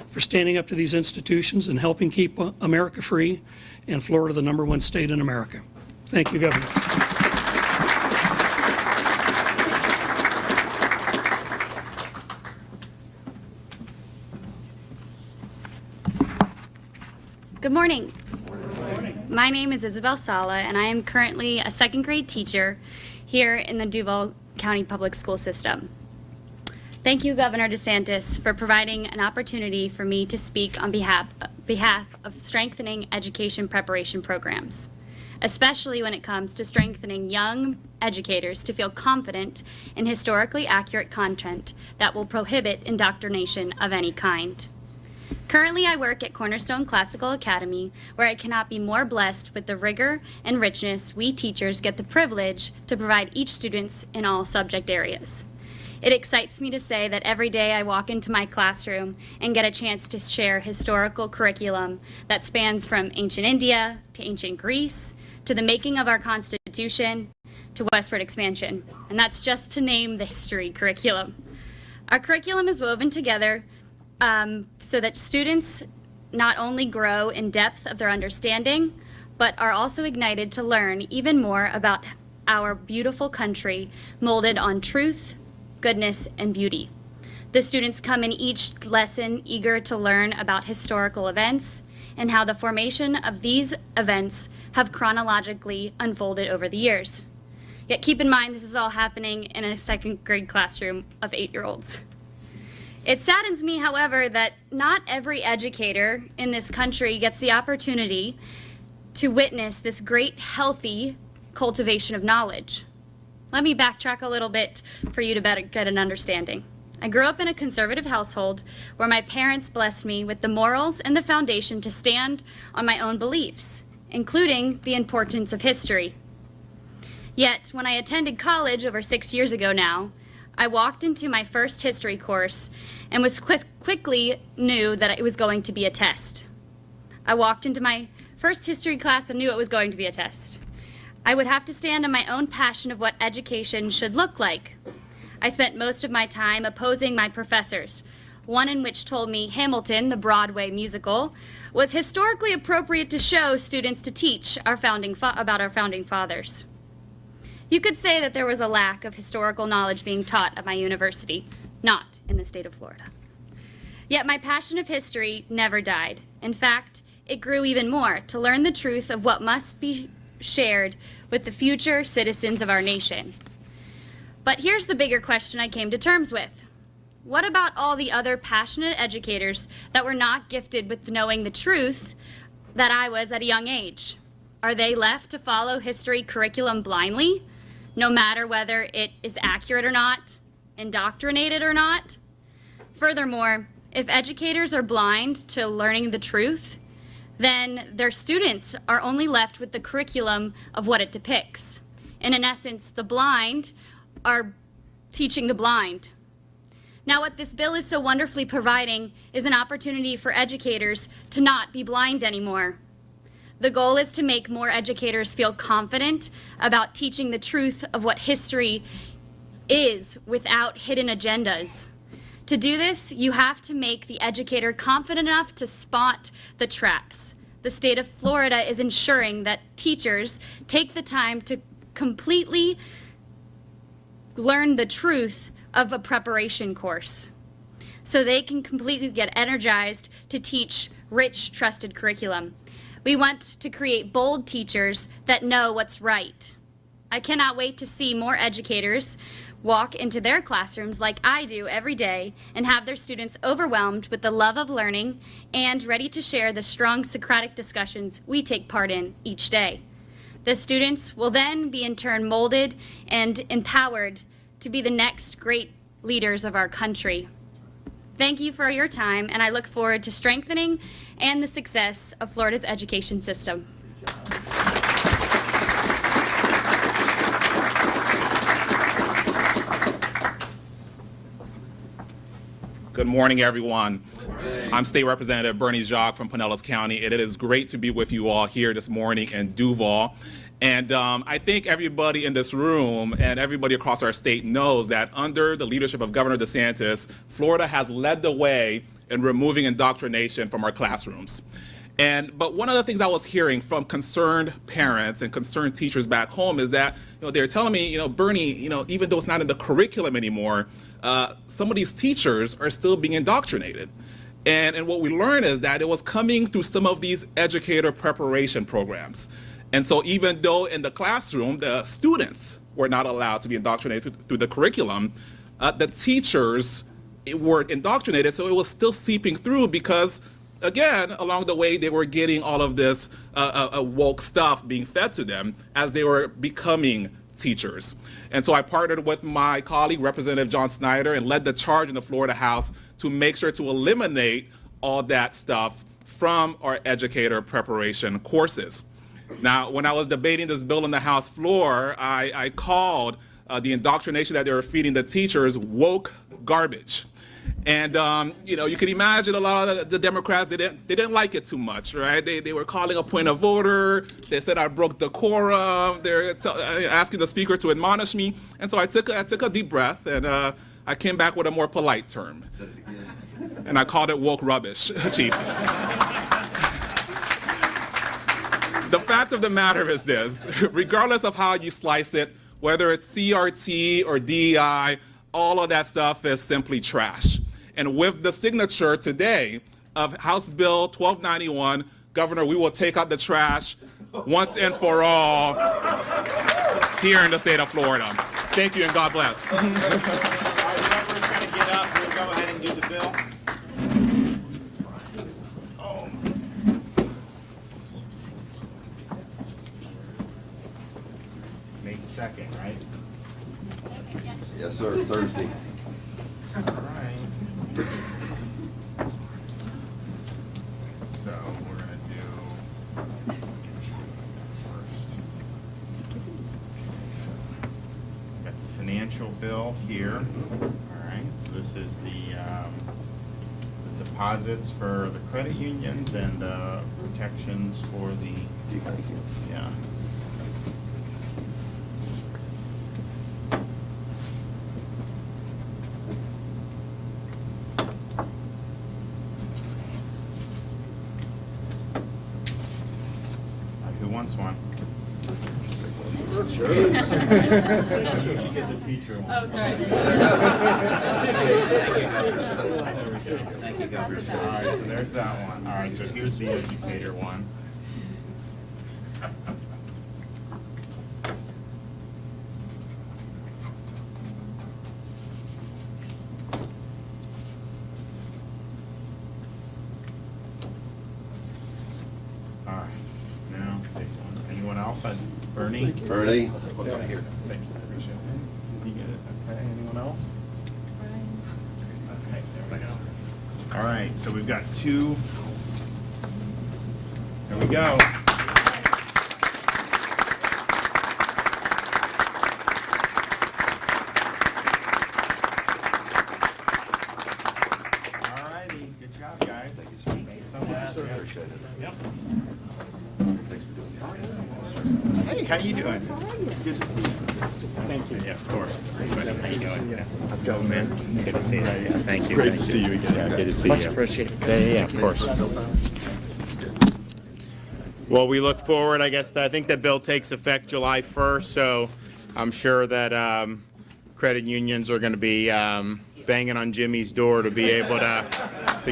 for standing up to these institutions and helping keep America free and Florida the #1 state in America. Thank you, Governor. Good morning. My name is Isabel Sala, and I am currently a second grade teacher here in the Duval County Public School System. Thank you, Governor DeSantis, for providing an opportunity for me to speak on behalf of strengthening education preparation programs, especially when it comes to strengthening young educators to feel confident in historically accurate content that will prohibit indoctrination of any kind. Currently, I work at Cornerstone Classical Academy, where I cannot be more blessed with the rigor and richness we teachers get the privilege to provide each student in all subject areas. It excites me to say that every day I walk into my classroom and get a chance to share historical curriculum that spans from ancient India to ancient Greece to the making of our Constitution to westward expansion. And that's just to name the history curriculum. Our curriculum is woven together so that students not only grow in depth of their understanding, but are also ignited to learn even more about our beautiful country molded on truth, goodness, and beauty. The students come in each lesson eager to learn about historical events and how the formation of these events have chronologically unfolded over the years. Yet keep in mind, this is all happening in a second grade classroom of 8-year-olds. It saddens me, however, that not every educator in this country gets the opportunity to witness this great, healthy cultivation of knowledge. Let me backtrack a little bit for you to better get an understanding. I grew up in a conservative household where my parents blessed me with the morals and the foundation to stand on my own beliefs, including the importance of history. Yet, when I attended college over 6 years ago now, I walked into my first history course and was quickly knew that it was going to be a test. I walked into my first history class and knew it was going to be a test. I would have to stand on my own passion of what education should look like. I spent most of my time opposing my professors, one in which told me Hamilton, the Broadway musical, was historically appropriate to show students to teach about our founding fathers. You could say that there was a lack of historical knowledge being taught at my university, not in the state of Florida. Yet my passion of history never died. In fact, it grew even more to learn the truth of what must be shared with the future citizens of our nation. But here's the bigger question I came to terms with. What about all the other passionate educators that were not gifted with knowing the truth that I was at a young age? Are they left to follow history curriculum blindly, no matter whether it is accurate or not, indoctrinated or not? Furthermore, if educators are blind to learning the truth, then their students are only left with the curriculum of what it depicts. And in essence, the blind are teaching the blind. Now, what this bill is so wonderfully providing is an opportunity for educators to not be blind anymore. The goal is to make more educators feel confident about teaching the truth of what history is without hidden agendas. To do this, you have to make the educator confident enough to spot the traps. The state of Florida is ensuring that teachers take the time to completely learn the truth of a preparation course so they can completely get energized to teach rich, trusted curriculum. We want to create bold teachers that know what's right. I cannot wait to see more educators walk into their classrooms like I do every day and have their students overwhelmed with the love of learning and ready to share the strong Socratic discussions we take part in each day. The students will then be in turn molded and empowered to be the next great leaders of our country. Thank you for your time, and I look forward to strengthening and the success of Florida's education system. Good morning, everyone. I'm State Representative Bernie Jacques from Pinellas County, and it is great to be with you all here this morning in Duval. And I think everybody in this room and everybody across our state knows that under the leadership of Governor DeSantis, Florida has led the way in removing indoctrination from our classrooms. But one of the things I was hearing from concerned parents and concerned teachers back home is that they're telling me, Bernie, even though it's not in the curriculum anymore, some of these teachers are still being indoctrinated. And what we learned is that it was coming through some of these educator preparation programs. And so even though in the classroom, the students were not allowed to be indoctrinated through the curriculum, the teachers were indoctrinated, so it was still seeping through because, again, along the way, they were getting all of this woke stuff being fed to them as they were becoming teachers. And so I partnered with my colleague, Representative John Snyder, and led the charge in the Florida House to make sure to eliminate all that stuff from our educator preparation courses. Now, when I was debating this bill on the House floor, I called the indoctrination that they were feeding the teachers woke garbage. And you can imagine a lot of the Democrats, they didn't like it too much, right? They were calling a point of order. They said I broke decorum. They're asking the speaker to admonish me. And so I took a deep breath, and I came back with a more polite term. And I called it woke rubbish, Chief. The fact of the matter is this: regardless of how you slice it, whether it's CRT or DEI, all of that stuff is simply trash. And with the signature today of House Bill 1291, Governor, we will take out the trash once and for all here in the state of Florida. Thank you, and God bless. All right, whoever's going to get up, we'll go ahead and do the bill. May 2nd, right? Yes, sir, Thursday. All right. So we're going to do, let's see what we got first. So we've got the financial bill here. All right, so this is the deposits for the credit unions and protections for the, yeah. Who wants one? Sure. You get the teacher one. Oh, sorry. Thank you, Governor. All right, so there's that one. All right, so here's the educator one. All right, now take one. Anyone else? Bernie? Bernie? Here. Thank you. Appreciate it. You get it? Okay, anyone else? Okay, there we go. All right, so we've got two. There we go. All righty, good job, guys. Thank you, sir. Thanks so much. Appreciate it. Yep. Thanks for doing this. Hey, how you doing? Good to see you. Thank you. Yeah, of course. How you doing? How's it going, man? Good to see you. Yeah, thank you. Great to see you again. Yeah, good to see Much you. appreciated. Yeah, of course. Well, we look forward. I think that bill takes effect July 1st, so I'm sure that credit unions are going to be banging on Jimmy's door to be able to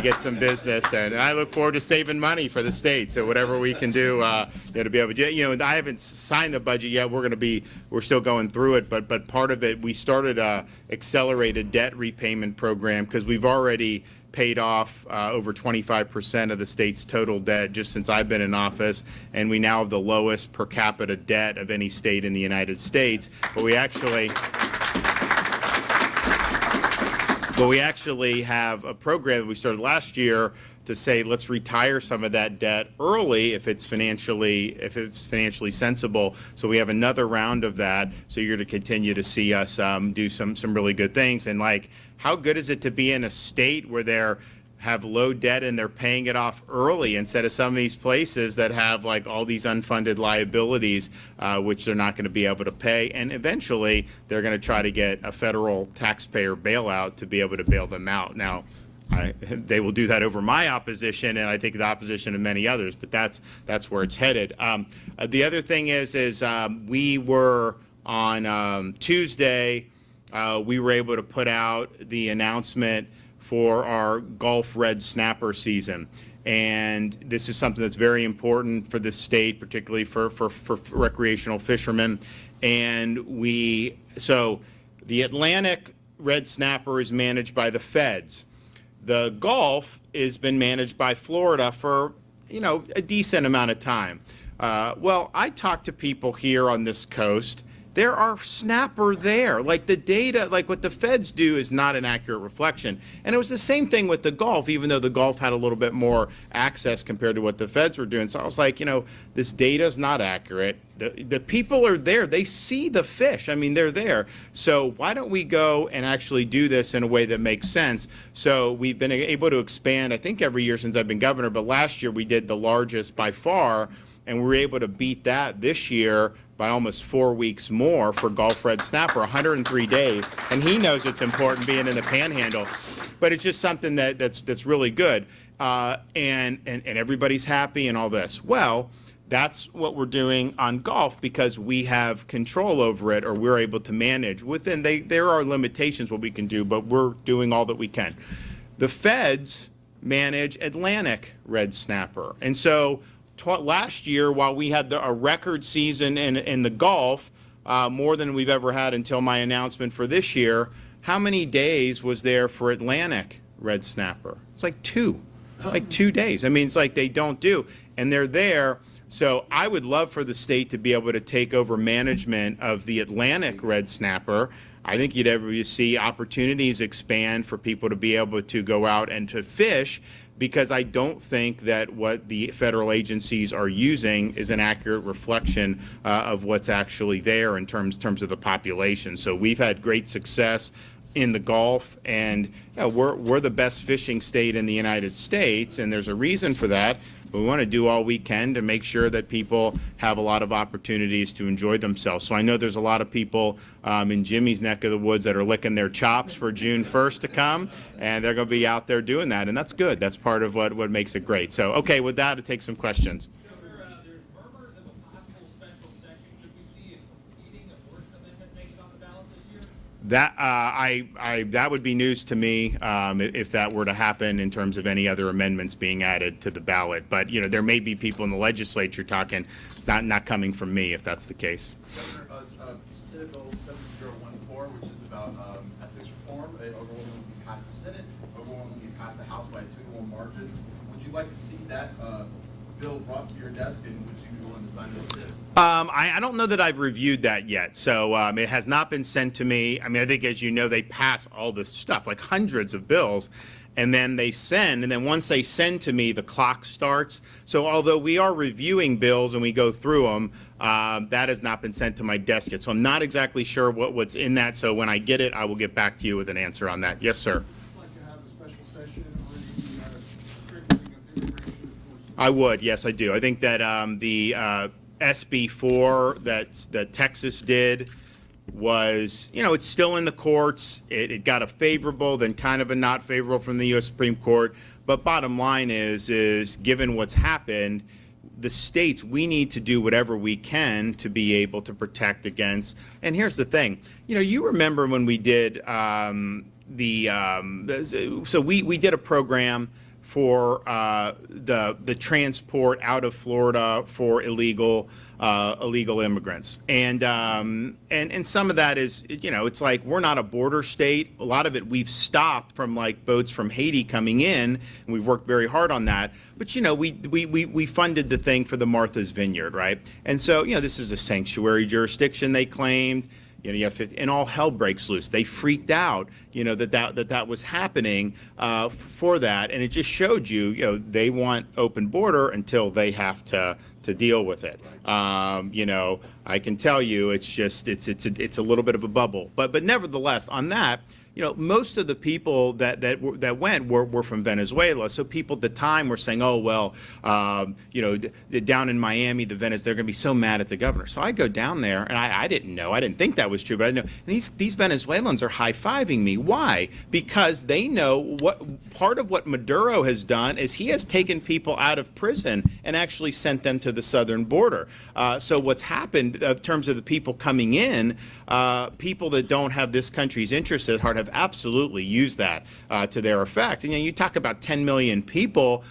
get some business, and I look forward to saving money for the state. So whatever we can do, to be able to do. I haven't signed the budget yet. We're still going through it, but part of it, we started a accelerated debt repayment program because we've already paid off over 25% of the state's total debt just since I've been in office, and we now have the lowest per capita debt of any state in the United States. But we actually have a program that we started last year to say let's retire some of that debt early if it's financially sensible. So we have another round of that. So you're going to continue to see us do some really good things. And how good is it to be in a state where they're have low debt and they're paying it off early instead of some of these places that have all these unfunded liabilities, which they're not going to be able to pay. And eventually they're going to try to get a federal taxpayer bailout to be able to bail them out. Now, they will do that over my opposition, and I think the opposition of many others, but that's where it's headed. The other thing is we were on Tuesday, we were able to put out the announcement for our Gulf red snapper season. And this is something that's very important for the state, particularly for recreational fishermen. And so the Atlantic red snapper is managed by the feds. The Gulf has been managed by Florida for, a decent amount of time. Well, I talk to people here on this coast. There are snapper there. Like the data, like what the feds do is not an accurate reflection. And it was the same thing with the Gulf, even though the Gulf had a little bit more access compared to what the feds were doing. So I was like, this data is not accurate. The people are there. They see the fish. I mean, they're there. So why don't we go and actually do this in a way that makes sense? So we've been able to expand, I think, every year since I've been governor. But last year we did the largest by far. And we were able to beat that this year by almost 4 weeks more for Gulf red snapper, 103 days. And he knows it's important being in the panhandle. But it's just something that's really good. And everybody's happy and all this. Well, that's what we're doing on Gulf because we have control over it, or we're able to manage. There are limitations what we can do, but we're doing all that we can. The feds manage Atlantic red snapper. And so last year, while we had a record season in the Gulf, more than we've ever had until my announcement for this year, how many days was there for Atlantic red snapper? It's like 2 days. I mean, it's like they don't do, and they're there. So I would love for the state to be able to take over management of the Atlantic red snapper. I think you'd see opportunities expand for people to be able to go out and to fish, because I don't think that what the federal agencies are using is an accurate reflection of what's actually there in terms of the population. So we've had great success in the Gulf, and we're the best fishing state in the United States, and there's a reason for that. We want to do all we can to make sure that people have a lot of opportunities to enjoy themselves. So I know there's a lot of people in Jimmy's neck of the woods that are licking their chops for June 1st to come, and they're going to be out there doing that, and that's good. That's part of what makes it great. So, okay, with that, I'll take some questions. There's murmurs of a possible special session. Could we see a competing abortion amendment make it on the ballot this year? That would be news to me if that were to happen in terms of any other amendments being added to the ballot. But there may be people in the legislature talking. It's not coming from me if that's the case. Governor, Senate Bill 7014, which is about ethics reform, it overwhelmingly passed the Senate, overwhelmingly passed the House by a 2-to-1 margin. Would you like to see that bill brought to your desk, and would you be willing to sign it? I don't know that I've reviewed that yet, so it has not been sent to me. I mean, I think, as you know, they pass all this stuff, like hundreds of bills, and then they send, and then once they send to me, the clock starts. So although we are reviewing bills and we go through them, that has not been sent to my desk yet. So I'm not exactly sure what's in that, so when I get it, I will get back to you with an answer on that. Yes, sir. I would, yes, I do. I think that the SB 4 that Texas did was, it's still in the courts. It got a favorable, then kind of a not favorable from the U.S. Supreme Court. But bottom line is given what's happened, the states, we need to do whatever we can to be able to protect against. And here's the thing, you remember when we did so we did a program for the transport out of Florida for illegal immigrants, and some of that is, it's like we're not a border state. A lot of it we've stopped from, like, boats from Haiti coming in, and we've worked very hard on that. But we funded the thing for the Martha's Vineyard, right? And so this is a sanctuary jurisdiction they claimed. You have 50, and all hell breaks loose. They freaked out, that was happening for that, and it just showed you, they want open border until they have to deal with it. I can tell you, it's just it's a little bit of a bubble, but nevertheless, on that. Most of the people that went were from Venezuela. So people at the time were saying, oh, well, down in Miami, they're going to be so mad at the governor. So I go down there, and I didn't know. I didn't think that was true, but I know. And these Venezuelans are high-fiving me. Why? Because they know part of what Maduro has done is he has taken people out of prison and actually sent them to the southern border. So what's happened in terms of the people coming in, people that don't have this country's interests at heart have have absolutely used that to their effect. And you talk about 10 million people.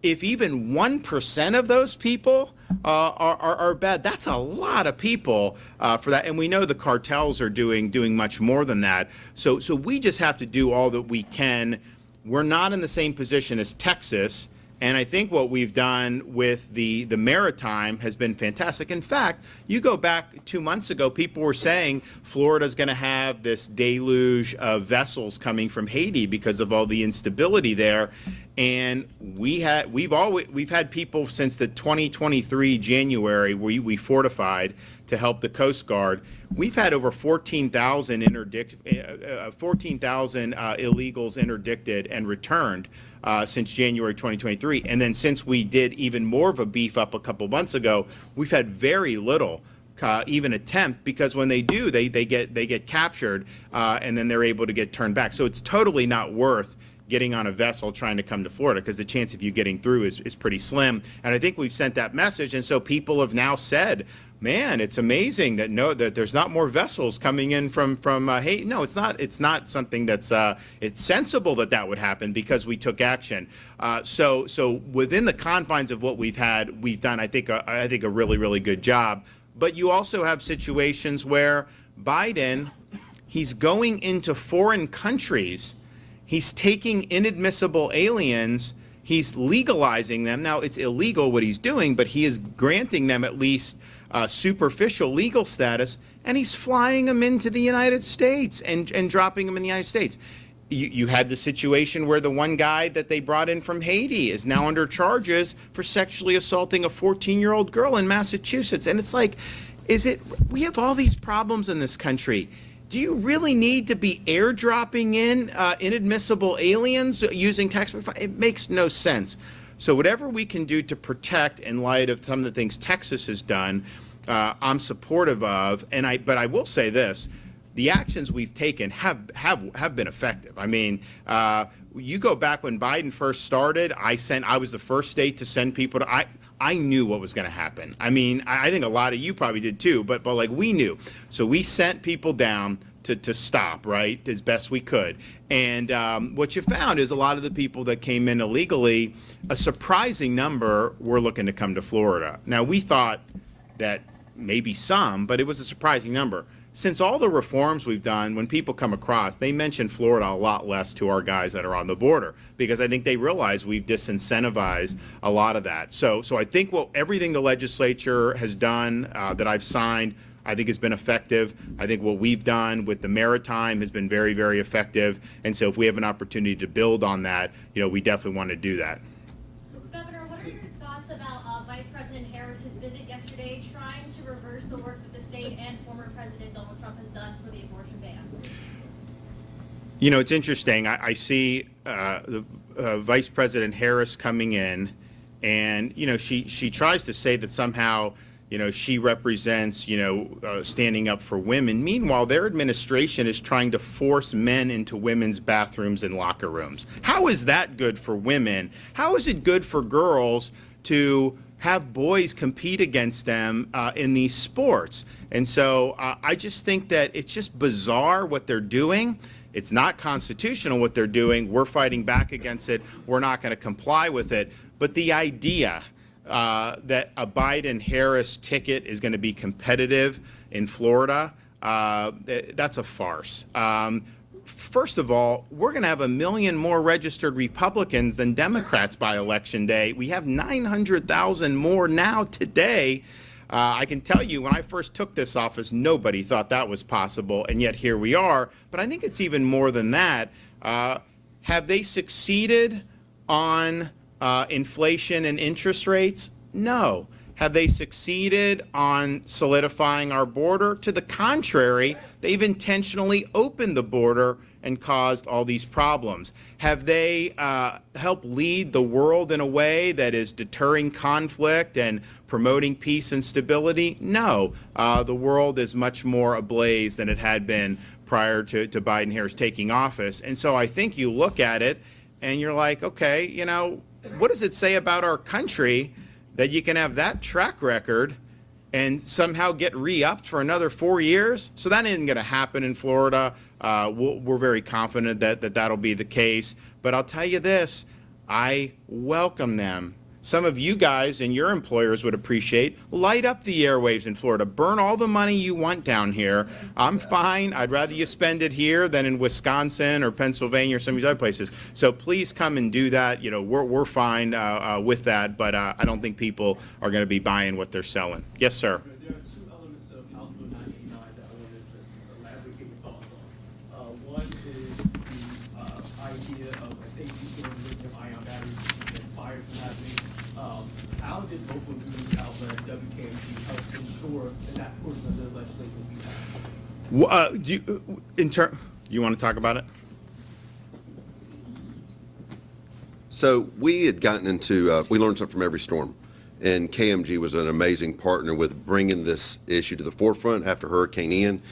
If even 1% of those people are bad, that's a lot of people for that. And we know the cartels are doing much more than that. So we just have to do all that we can. We're not in the same position as Texas. And I think what we've done with the maritime has been fantastic. In fact, you go back 2 months ago, people were saying Florida's going to have this deluge of vessels coming from Haiti because of all the instability there. And we've had people since the 2023 January, we fortified to help the Coast Guard. We've had over 14,000 illegals interdicted and returned since January 2023. And then since we did even more of a beef up a couple months ago, we've had very little even attempt, because when they do, they get captured and then they're able to get turned back. So it's totally not worth getting on a vessel trying to come to Florida, because the chance of you getting through is pretty slim. And I think we've sent that message, and so people have now said, man, it's amazing that there's not more vessels coming in from Haiti. No, it's not. It's not something that's it's sensible that would happen, because we took action. So within the confines of what we've done, I think a really good job. But you also have situations where Biden, he's going into foreign countries. He's taking inadmissible aliens, he's legalizing them. Now, it's illegal what he's doing, but he is granting them at least superficial legal status, and he's flying them into the United States and dropping them in the United States. You had the situation where the one guy that they brought in from Haiti is now under charges for sexually assaulting a 14-year-old girl in Massachusetts. And it's like, we have all these problems in this country. Do you really need to be airdropping in inadmissible aliens using taxpayer funds? It makes no sense. So whatever we can do to protect in light of some of the things Texas has done, I'm supportive of. But I will say this: the actions we've taken have been effective. I mean, you go back when Biden first started, I was the first state to send people to. I knew what was going to happen. I mean, I think a lot of you probably did too, but like we knew. So we sent people down to stop, right, as best we could. And what you found is a lot of the people that came in illegally, a surprising number were looking to come to Florida. Now, we thought that maybe some, but it was a surprising number. Since all the reforms we've done, when people come across, they mention Florida a lot less to our guys that are on the border, because I think they realize we've disincentivized a lot of that. So I think everything the legislature has done that I've signed, I think has been effective. I think what we've done with the maritime has been very, very effective. And so if we have an opportunity to build on that, we definitely want to do that. Governor, what are your thoughts about Vice President Harris's visit yesterday, trying to reverse the work that the state and former President Donald Trump has done for the abortion ban? It's interesting. I see the Vice President Harris coming in, and she tries to say that somehow she represents standing up for women. Meanwhile, their administration is trying to force men into women's bathrooms and locker rooms. How is that good for women? How is it good for girls to have boys compete against them in these sports? And so I just think that it's just bizarre what they're doing. It's not constitutional what they're doing. We're fighting back against it. We're not going to comply with it. But the idea that a Biden-Harris ticket is going to be competitive in Florida, that's a farce. First of all, we're going to have 1 million more registered Republicans than Democrats by Election Day. We have 900,000 more now today. I can tell you, when I first took this office, nobody thought that was possible, and yet here we are. But I think it's even more than that. Have they succeeded on inflation and interest rates? No. Have they succeeded on solidifying our border? To the contrary, they've intentionally opened the border and caused all these problems. Have they helped lead the world in a way that is deterring conflict and promoting peace and stability? No. The world is much more ablaze than it had been prior to Biden-Harris taking office. And so I think you look at it and you're like, okay, what does it say about our country that you can have that track record and somehow get re-upped for another 4 years? So that isn't going to happen in Florida. we're very confident that that'll be the case. But I'll tell you this, I welcome them. Some of you guys and your employers would appreciate, light up the airwaves in Florida. Burn all the money you want down here. I'm fine. I'd rather you spend it here than in Wisconsin or Pennsylvania or some of these other places. So please come and do that. You know, we're fine with that, but I don't think people are going to be buying what they're selling. Yes, sir. There are two elements of House Bill 989 that I want to just elaborate your thoughts on. One is the idea of a safety storm, lithium-ion batteries, and fire from happening. How did local news outlet WKMG help ensure that that portion of the legislation will be passed? You want to talk about it? So we had gotten into, we learned something from every storm. And KMG was an amazing partner with bringing this issue to the forefront after Hurricane Ian.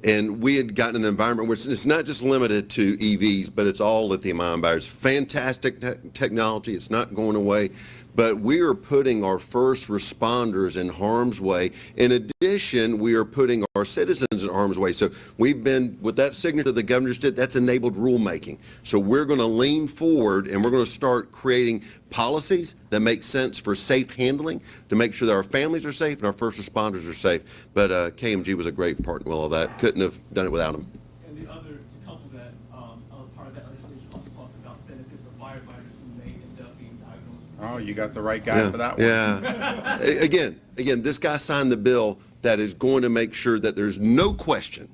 And we had gotten an environment where it's not just limited to EVs, but it's all lithium-ion batteries. Fantastic technology. It's not going away. But we are putting our first responders in harm's way. In addition, we are putting our citizens in harm's way. So we've been, with that signature the governor just did, that's enabled rulemaking. So we're going to lean forward and we're going to start creating policies that make sense for safe handling to make sure that our families are safe and our first responders are safe. But KMG was a great partner with all that. Couldn't have done it without them. And the other, to couple that, part of that legislation also talks about benefits for firefighters who may end up being diagnosed. Oh, you got the right guy for that one. Yeah. Again, this guy signed the bill that is going to make sure that there's no question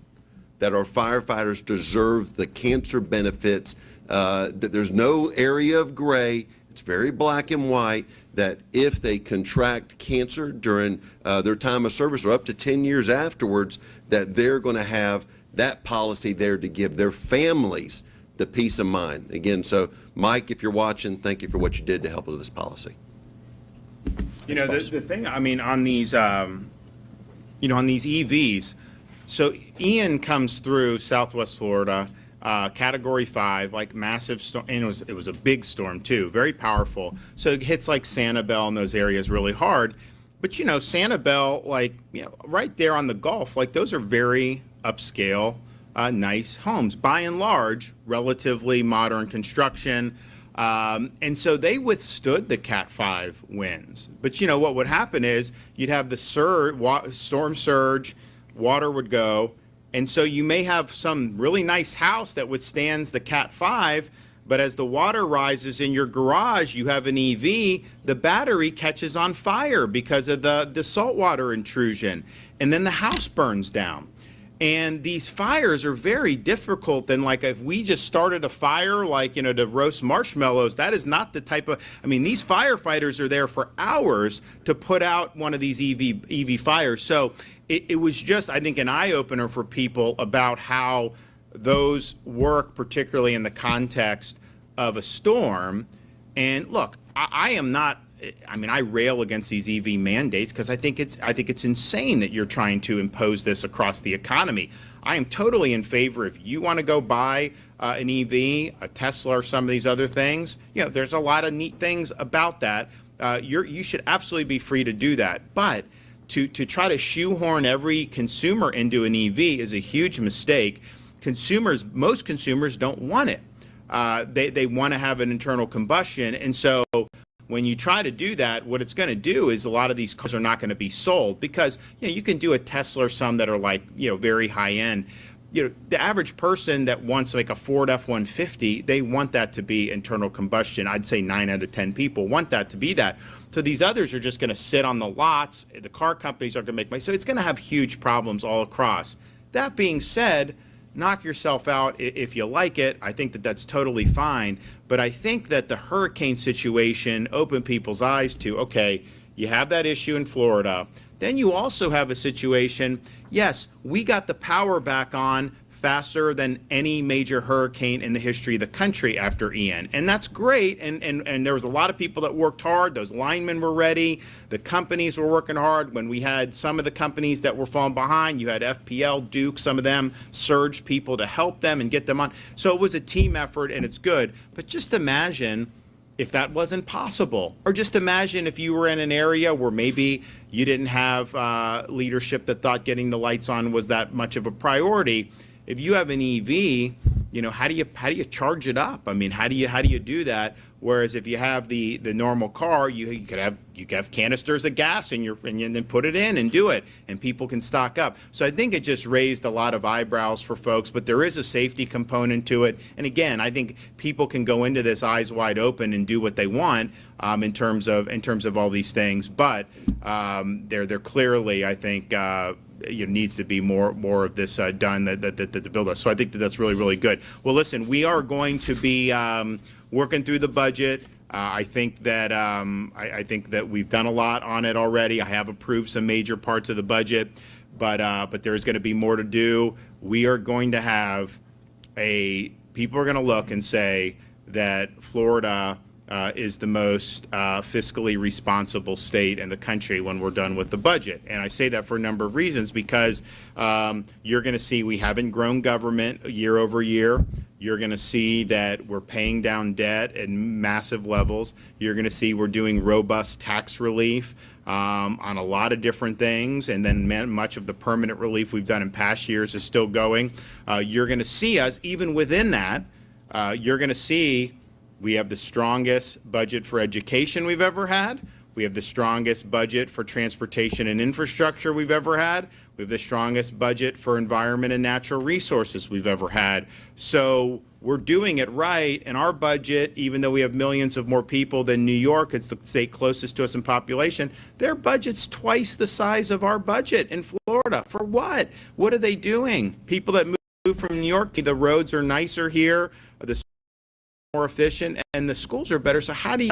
that our firefighters deserve the cancer benefits, that there's no area of gray. It's very black and white, that if they contract cancer during their time of service or up to 10 years afterwards, that they're going to have that policy there to give their families the peace of mind. Again, so Mike, if you're watching, thank you for what you did to help with this policy. You know, the thing, I mean, on these, on these EVs, so Ian comes through Southwest Florida, Category 5, like massive storm, and it was a big storm too, very powerful. So it hits like Sanibel and those areas really hard. But you know, Sanibel, like, you know, right there on the Gulf, like those are very upscale, nice homes, by and large, relatively modern construction. And so they withstood the Cat 5 winds. But you know, what would happen is you'd have the storm surge, water would go, and so you may have some really nice house that withstands the Cat 5, but as the water rises in your garage, you have an EV, the battery catches on fire because of the saltwater intrusion, and then the house burns down. And these fires are very difficult. And like if we just started a fire, like, you know, to roast marshmallows, that is not the type of, I mean, these firefighters are there for hours to put out one of these EV fires. So it was just, I think, an eye-opener for people about how those work, particularly in the context of a storm. And look, I am not, I mean, I rail against these EV mandates because I think it's insane that you're trying to impose this across the economy. I am totally in favor if you want to go buy an EV, a Tesla, or some of these other things. You know, there's a lot of neat things about that. You should absolutely be free to do that. But to try to shoehorn every consumer into an EV is a huge mistake. Most consumers don't want it. They want to have an internal combustion, and so when you try to do that, what it's going to do is a lot of these cars are not going to be sold because, you know, you can do a Tesla or some that are like, you know, very high end. You know, the average person that wants like a Ford F-150, they want that to be internal combustion. I'd say 9 out of 10 people want that to be that. So these others are just going to sit on the lots. The car companies are going to make money. So it's going to have huge problems all across. That being said, knock yourself out if you like it. I think that that's totally fine. But I think that the hurricane situation opened people's eyes to, okay, you have that issue in Florida. Then you also have a situation, yes, we got the power back on faster than any major hurricane in the history of the country after Ian. And that's great. And there was a lot of people that worked hard. Those linemen were ready. The companies were working hard. When we had some of the companies that were falling behind, you had FPL, Duke, some of them surged people to help them and get them on. So it was a team effort, and it's good. But just imagine if that wasn't possible. Or just imagine if you were in an area where maybe you didn't have leadership that thought getting the lights on was that much of a priority. if you have an EV, how do you charge it up? I mean, how do you do that? Whereas if you have the normal car, you could have canisters of gas and then put it in and do it, and people can stock up. So I think it just raised a lot of eyebrows for folks, but there is a safety component to it. And again, I think people can go into this eyes wide open and do what they want in terms of all these things. But they're clearly, I think, needs to be more of this done that build us. So I think that's really, really good. Well, listen, we are going to be working through the budget. I think that we've done a lot on it already. I have approved some major parts of the budget, but there's going to be more to do. We are going to have people are going to look and say that Florida is the most fiscally responsible state in the country when we're done with the budget. And I say that for a number of reasons, because you're going to see we haven't grown government year over year. You're going to see that we're paying down debt at massive levels. You're going to see we're doing robust tax relief on a lot of different things, and then much of the permanent relief we've done in past years is still going. You're going to see us, even within that, you're going to see we have the strongest budget for education we've ever had. We have the strongest budget for transportation and infrastructure we've ever had. We have the strongest budget for environment and natural resources we've ever had. So we're doing it right, and our budget, even though we have millions of more people than New York, it's the state closest to us in population, their budget's twice the size of our budget in Florida. For what? What are they doing? People that move from New York, the roads are nicer here, the more efficient, and the schools are better. So how do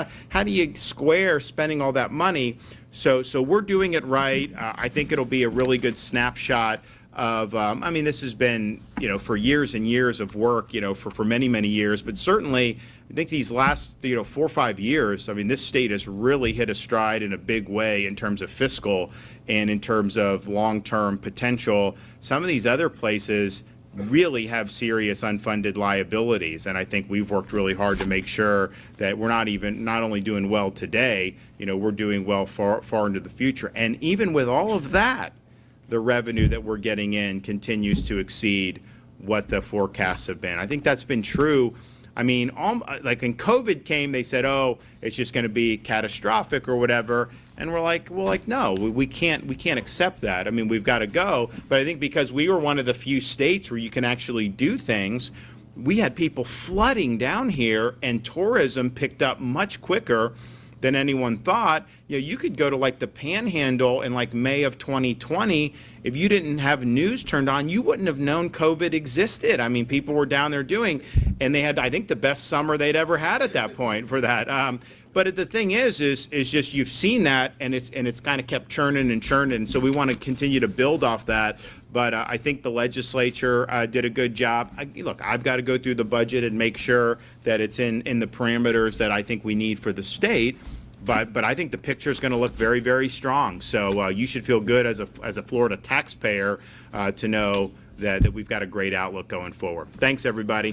you square spending all that money? So we're doing it right. I think it'll be a really good snapshot of. I mean, this has been for years and years of work. For many years. But certainly, I think these last 4 or 5 years. I mean, this state has really hit a stride in a big way in terms of fiscal and in terms of long-term potential. Some of these other places really have serious unfunded liabilities, and I think we've worked really hard to make sure that we're not only doing well today, we're doing well far into the future. And even with all of that, the revenue that we're getting in continues to exceed what the forecasts have been. I think that's been true. I mean, like when COVID came, they said, "Oh, it's just going to be catastrophic or whatever," and we're like, no, we can't accept that. I mean, we've got to go. But I think because we were one of the few states where you can actually do things, we had people flooding down here, and tourism picked up much quicker than anyone thought. You could go to like the Panhandle in like May of 2020. If you didn't have news turned on, you wouldn't have known COVID existed. I mean, people were down there and they had, I think, the best summer they'd ever had at that point for that. But the thing is just you've seen that, and it's kind of kept churning and churning. So we want to continue to build off that. But I think the legislature did a good job. Look, I've got to go through the budget and make sure that it's in the parameters that I think we need for the state. But I think the picture is going to look very, very strong. So you should feel good as a Florida taxpayer to know that we've got a great outlook going forward. Thanks, everybody.